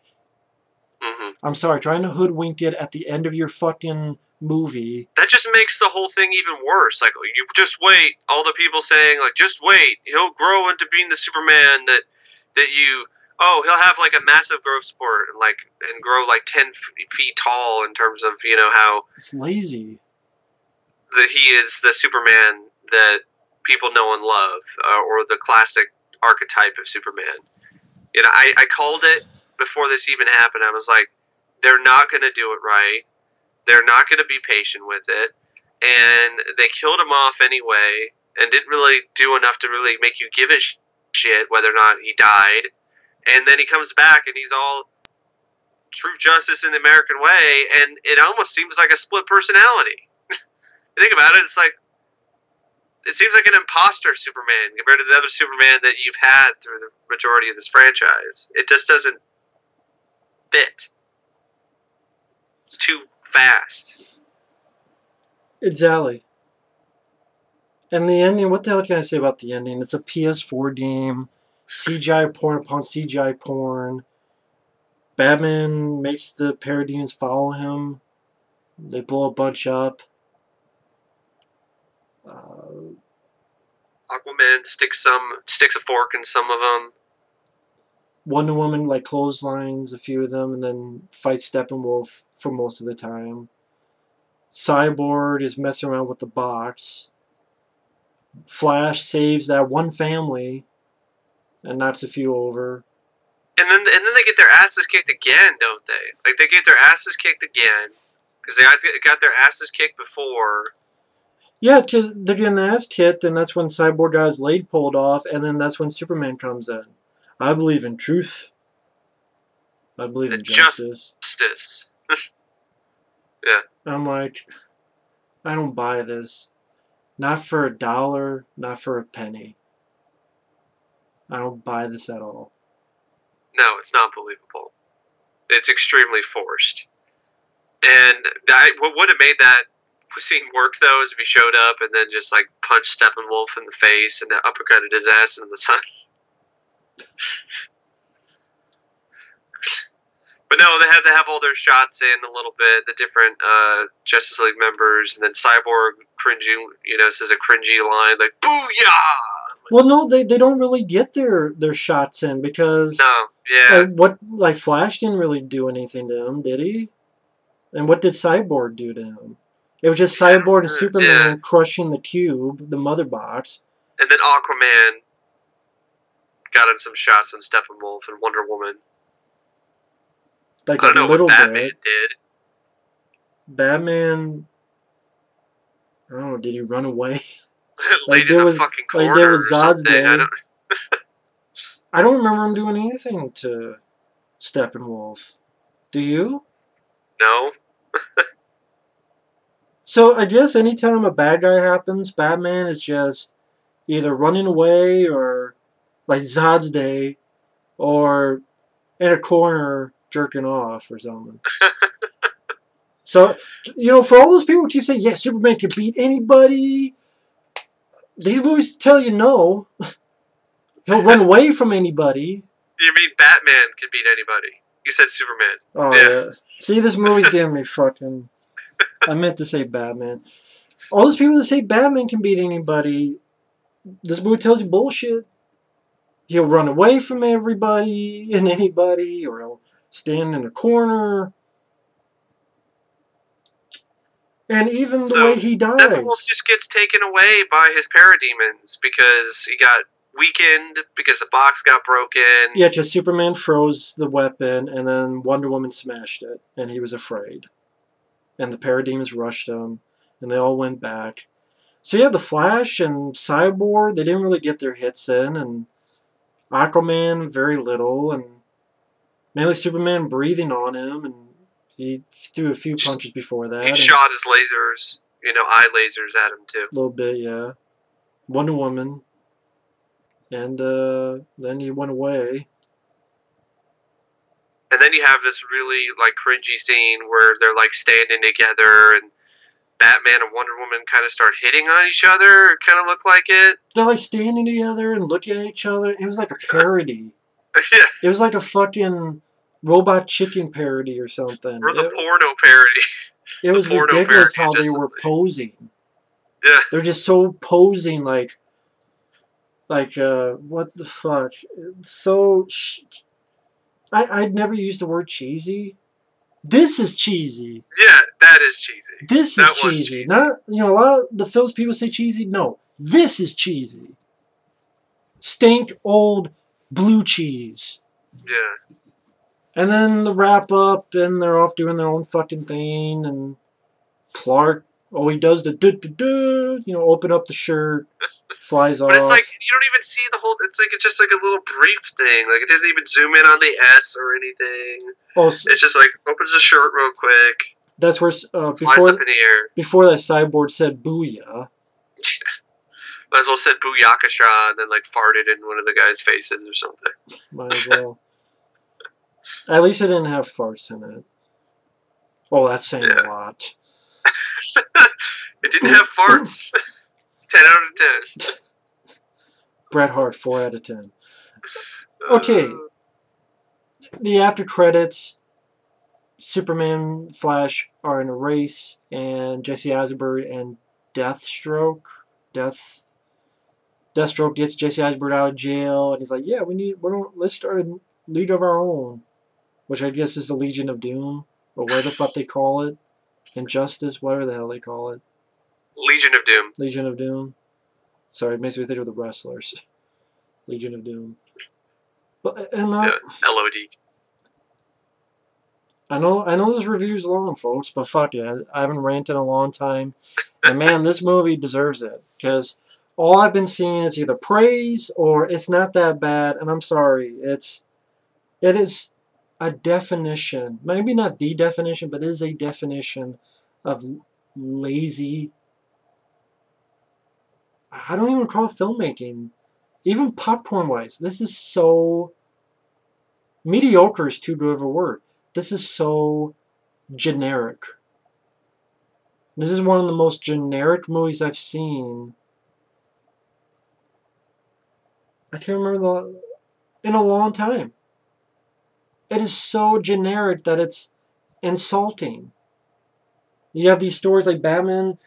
Mm-hmm. I'm sorry, trying to hoodwink it at the end of your fucking movie. That just makes the whole thing even worse. Like, you just wait. All the people saying, like, just wait. He'll grow into being the Superman that you... Oh, he'll have, like, a massive growth spurt and grow, like, 10 feet tall in terms of, how... It's lazy. That he is the Superman that people know and love, or the classic archetype of Superman. I called it before this even happened. I was like, they're not going to do it right. They're not going to be patient with it. And they killed him off anyway and didn't really do enough to really make you give a shit whether or not he died. And then he comes back and he's all true justice in the American way, and it almost seems like a split personality. You think about it, it seems like an imposter Superman compared to the other Superman that you've had through the majority of this franchise. It just doesn't fit. It's too fast. Exactly. And the ending, what the hell can I say about the ending? It's a PS4 game. CGI porn upon CGI porn. Batman makes the parademons follow him. They blow a bunch up. Aquaman sticks a fork in some of them. Wonder Woman like clotheslines a few of them and then fights Steppenwolf for most of the time. Cyborg is messing around with the box. Flash saves that one family and knocks a few over. And then they get their asses kicked again, don't they? Like, they get their asses kicked again because they got their asses kicked before. Yeah, because they're getting the ass kicked, and that's when Cyborg got his leg pulled off, and then that's when Superman comes in. I believe in truth. I believe in justice. Justice. Yeah. I'm like, I don't buy this. Not for $1, not for a penny. I don't buy this at all. No, it's not believable. It's extremely forced. And what would have made that scene work, though, is if he showed up and then just, like, punched Steppenwolf in the face and uppercutted his ass into the sun. But no, they had to have all their shots in a little bit, the different Justice League members, and then Cyborg cringing, says a cringy line, like, "Booyah!" Well, no, they don't really get their shots in because Flash didn't really do anything to him, did he? And what did Cyborg do to him? It was just Cyborg and Superman crushing the cube, the mother box. And then Aquaman got in some shots on Steppenwolf and Wonder Woman. Like I don't know little what Batman bit. did. Batman, I don't know, did he run away? Laid in a fucking corner like there was or Zod's something. Day. I don't remember him doing anything to Steppenwolf. Do you? No. So I guess anytime a bad guy happens, Batman is just either running away or like Zod's Day or in a corner jerking off or something. So, for all those people who keep saying, yeah, Superman can beat anybody, these movies tell you no. He'll run away from anybody. You mean Batman can beat anybody? You said Superman. Oh, yeah. See, this movie's getting me fucking... I meant to say Batman. All those people that say Batman can beat anybody, this movie tells you bullshit. He'll run away from everybody and anybody, or he'll stand in a corner. And even the way he dies. Steppenwolf just gets taken away by his parademons because he got weakened, because the box got broken. Yeah, because Superman froze the weapon, and then Wonder Woman smashed it, and he was afraid. And the parademons rushed him, and they all went back. So yeah, the Flash and Cyborg, they didn't really get their hits in, and Aquaman, very little, and mainly Superman breathing on him, and he threw a few punches before that. He shot his lasers, eye lasers at him too. A little bit, yeah. Wonder Woman. And then he went away. And then you have this really, cringy scene where they're, standing together, and Batman and Wonder Woman kind of start hitting on each other. It kind of looked like it. They're, standing together and looking at each other. It was like a parody. Yeah. It was like a fucking Robot Chicken parody or something. Or the porno parody. It was ridiculous how they were posing. Yeah. They're just so posing, what the fuck? So... I'd never used the word cheesy. This is cheesy. Yeah, that is cheesy. This is cheesy. Not, a lot of the films people say cheesy. No, this is cheesy. Stink old blue cheese. Yeah. And then the wrap up, and they're off doing their own fucking thing, and Clark, he does the open up the shirt. Flies off. But it's you don't even see the whole. It's just a little brief thing. It doesn't even zoom in on the S or anything. Oh, it's just opens the shirt real quick. That's where flies up in the air. Before that, Cyborg said "booyah." Might as well said "booyakasha" and then farted in one of the guys' faces or something. Might as well. At least it didn't have farts in it. Oh, that's saying a lot. It didn't have farts. 10 out of 10. Bret Hart, 4 out of 10. Okay. The after credits, Superman, Flash are in a race, and Jesse Eisenberg and Deathstroke gets Jesse Eisenberg out of jail, and he's like, "Yeah, let's start a League of our own," which I guess is the Legion of Doom, or where the fuck they call it, Injustice, whatever the hell they call it. Legion of Doom. Legion of Doom. Sorry, it makes me think of the wrestlers. Legion of Doom. But LOD. I know this review's long, folks, but fuck yeah, I haven't ranted in a long time. And man, this movie deserves it, because all I've been seeing is either praise or it's not that bad, and I'm sorry, it is a definition, maybe not the definition, but it is a definition of lazy, I don't even call it filmmaking, even popcorn-wise. This is so, mediocre is too good of a word. This is so generic. This is one of the most generic movies I've seen. I can't remember in a long time. It is so generic that it's insulting. You have these stories like Batman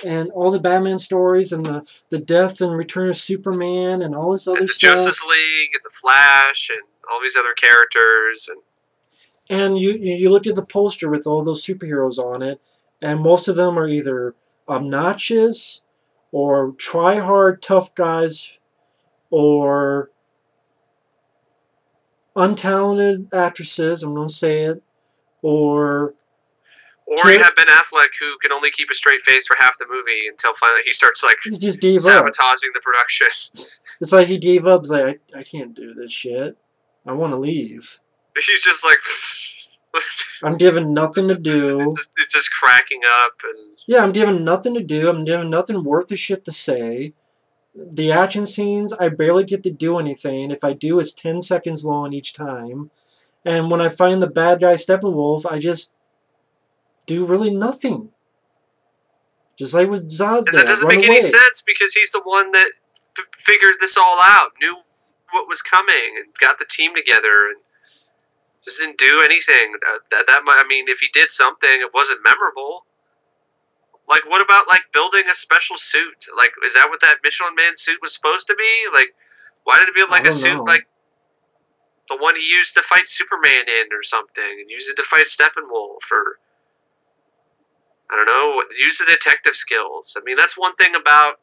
and all the Batman stories and the death and return of Superman and all this other and the stuff. Justice League and the Flash and all these other characters. And you look at the poster with all those superheroes on it, and most of them are either obnoxious or try-hard tough guys or untalented actresses, I'm going to say it, or you have Ben Affleck, who can only keep a straight face for half the movie until finally he starts he just gave sabotaging the production. It's like he gave up. He's like, I can't do this shit. I want to leave. He's just like... I'm given nothing to do. It's just cracking up. And yeah, I'm given nothing to do. I'm given nothing worth a shit to say. The action scenes, I barely get to do anything. If I do, it's 10 seconds long each time. And when I find the bad guy Steppenwolf, I just do really nothing. Just like with Zaz. And that doesn't make any sense, because he's the one that figured this all out, knew what was coming, and got the team together, and just didn't do anything. I mean, if he did something, it wasn't memorable. Like, what about, like, building a special suit? Like, is that what that Michelin Man suit was supposed to be? Like, why did it build, like, a suit like the one he used to fight Superman in or something, and use it to fight Steppenwolf, or, I don't know, use the detective skills? I mean, that's one thing about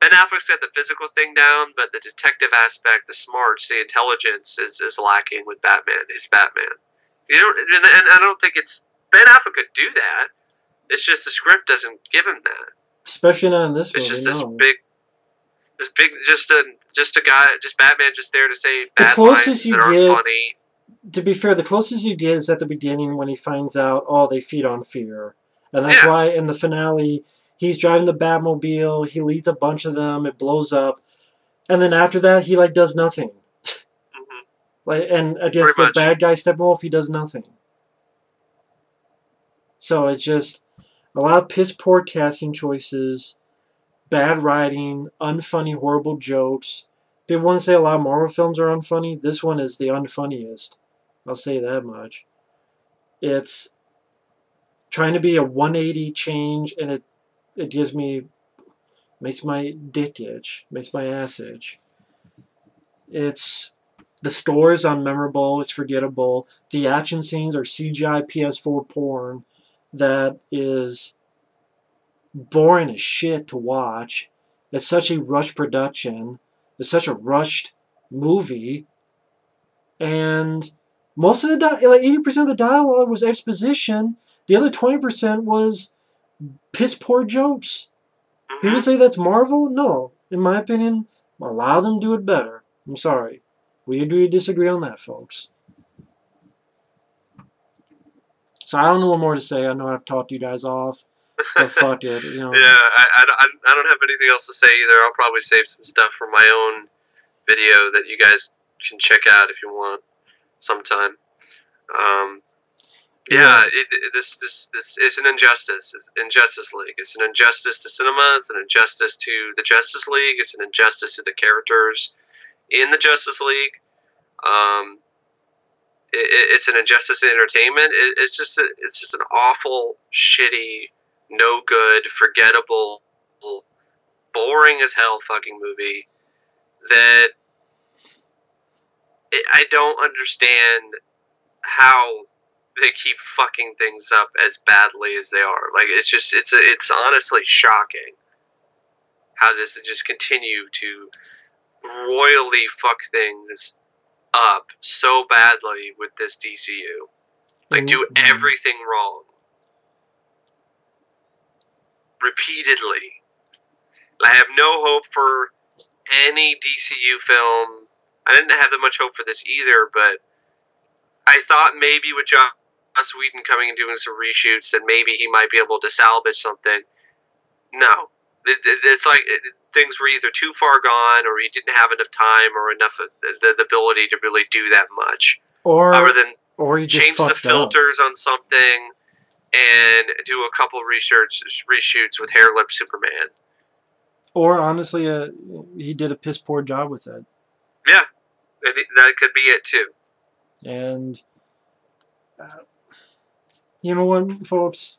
Ben Affleck's got the physical thing down, but the detective aspect, the smarts, the intelligence is lacking with Batman. His Batman. You don't, and I don't think it's Ben Affleck could do that. It's just the script doesn't give him that. Especially not in this movie. It's just this big, just a guy, just Batman, just there to say bad lines that aren't funny. To be fair, the closest you get is at the beginning when he finds out, oh, they feed on fear, and that's why in the finale. He's driving the Batmobile, he leads a bunch of them, it blows up, and then after that, he, like, does nothing. Like, and against the bad guy Steppenwolf, he does nothing. So it's just a lot of piss-poor casting choices, bad writing, unfunny, horrible jokes. People want to say a lot of Marvel films are unfunny. This one is the unfunniest. I'll say that much. It's trying to be a 180 change, and it makes my dick itch, makes my ass itch. The story is unmemorable, it's forgettable. The action scenes are CGI PS4 porn that is boring as shit to watch. It's such a rushed production. It's such a rushed movie. And most of the, like 80% of the dialogue was exposition. The other 20% was piss poor jokes. People say that's Marvel? No. In my opinion, a lot of them do it better. I'm sorry. We agree to disagree on that, folks. So I don't know what more to say. I know I've talked you guys off. But fuck it, you know. Yeah, I don't have anything else to say either. I'll probably save some stuff for my own video that you guys can check out if you want sometime. Yeah, this is an injustice. It's Injustice League. It's an injustice to cinema. It's an injustice to the Justice League. It's an injustice to the characters in the Justice League. Um, it's an injustice to entertainment. It's just an awful, shitty, no good, forgettable, boring as hell fucking movie that I don't understand how they keep fucking things up as badly as they are. Like, it's honestly shocking how this just continue to royally fuck things up so badly with this DCU. Like, do everything wrong repeatedly. I have no hope for any DCU film. I didn't have that much hope for this either, but I thought maybe with Joss Whedon coming and doing some reshoots that maybe he might be able to salvage something. No. It's like things were either too far gone or he didn't have enough time or enough of the ability to really do that much. Or other than he just change the filters on something and do a couple reshoots with hair lip Superman. Or honestly, he did a piss poor job with it. Yeah, that could be it too. And you know what, folks?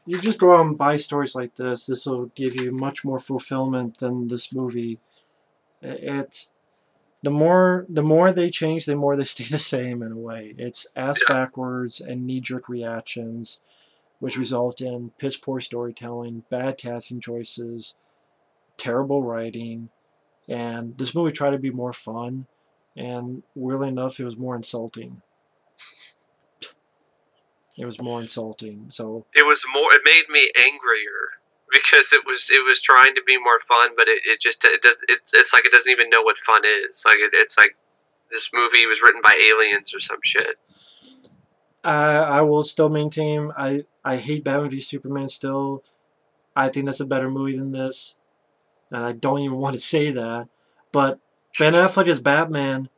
You just go out and buy stories like this. This will give you much more fulfillment than this movie. It's the more they change, the more they stay the same in a way. It's ass backwards and knee-jerk reactions, which result in piss poor storytelling, bad casting choices, terrible writing, and this movie tried to be more fun, and weirdly enough, it was more insulting. It was more insulting. So it made me angrier because it was trying to be more fun, but it's like it doesn't even know what fun is. Like it's like this movie was written by aliens or some shit. I will still maintain I hate Batman v Superman still. I think that's a better movie than this, and I don't even want to say that. But Ben Affleck as Batman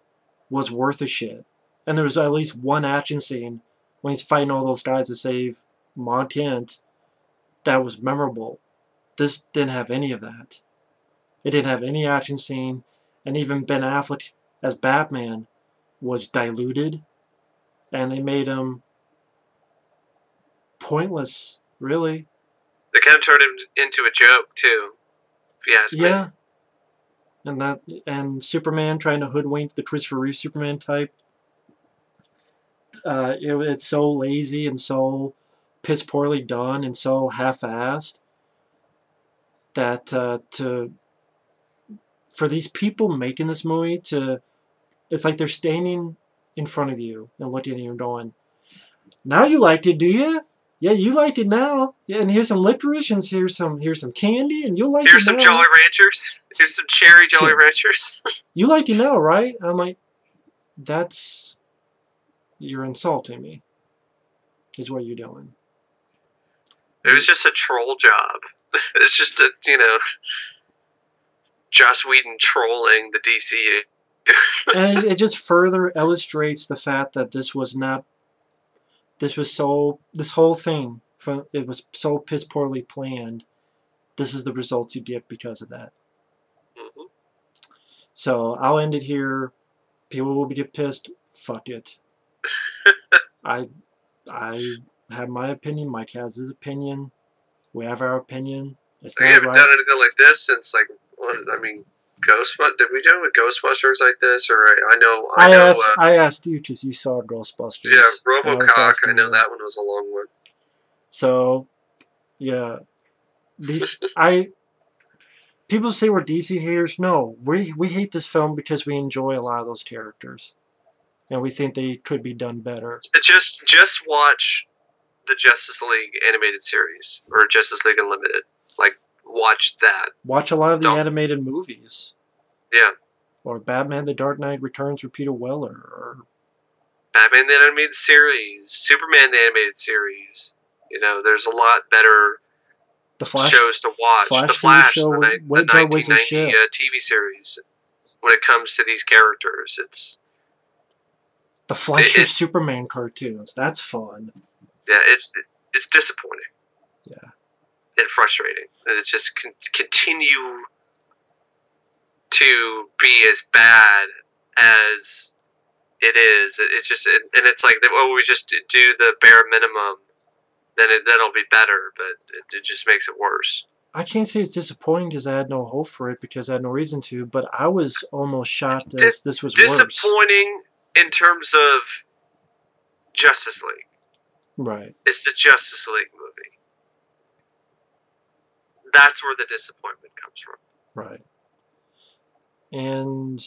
was worth a shit, and there was at least one action scene when he's fighting all those guys to save Ma Kent that was memorable. This didn't have any of that. It didn't have any action scene, and even Ben Affleck as Batman was diluted, and they made him pointless, really. They kind of turned him into a joke, too, if you ask me. Yeah. And Superman trying to hoodwink the Christopher Reeve Superman type. It's so lazy and so piss poorly done and so half-assed that for these people making this movie it's like they're standing in front of you and looking at you and going, "Now you liked it, do you? Yeah, you liked it now. Yeah, and here's some licorice and here's some candy and you'll like it now. Here's some Jolly Ranchers. Here's some cherry Jolly Ranchers. You liked it now, right?" I'm like, you're insulting me, is what you're doing. It was just a troll job. It's just Joss Whedon trolling the DCU. And it just further illustrates the fact that this whole thing, it was so piss poorly planned. This is the results you get because of that. Mm-hmm. So I'll end it here. People will get pissed. Fuck it. I have my opinion. Mike has his opinion. We have our opinion. It's we haven't done anything like this since Ghostbusters. Did we do it with Ghostbusters like this? Or I asked you because you saw Ghostbusters. Yeah, RoboCop. I know that one was a long one. So, yeah, people say we're DC haters. No, we hate this film because we enjoy a lot of those characters, and we think they could be done better. Just watch the Justice League animated series or Justice League Unlimited. Like, watch that. Watch a lot of the animated movies. Yeah. Or Batman: The Dark Knight Returns with Peter Weller, or Batman the Animated Series, Superman the Animated Series. There's a lot better shows to watch. The Flash, the 1990 TV series. When it comes to these characters, The Fleischer Superman cartoons. That's fun. Yeah, it's disappointing. Yeah. And frustrating. And it just continue to be as bad as it is. It's just, and it's like, we just do the bare minimum, then that'll be better, but it just makes it worse. I can't say it's disappointing because I had no hope for it because I had no reason to, but I was almost shocked that this was disappointing worse. In terms of Justice League. Right. It's the Justice League movie. That's where the disappointment comes from. Right. And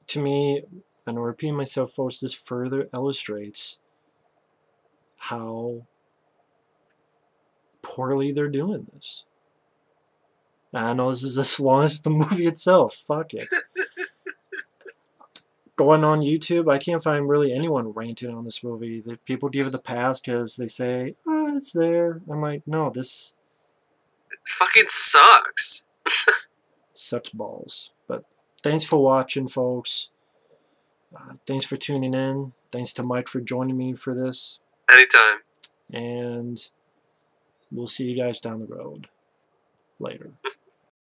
to me, and I'm repeating myself, folks, this further illustrates how poorly they're doing this. I know this is as long as the movie itself. Fuck it. Going on YouTube, I can't find really anyone ranting on this movie. The people give it the pass because they say, oh, it's there. I'm like, no, this... It fucking sucks. Sucks balls. But thanks for watching, folks. Thanks for tuning in. Thanks to Mike for joining me for this. Anytime. And we'll see you guys down the road. Later.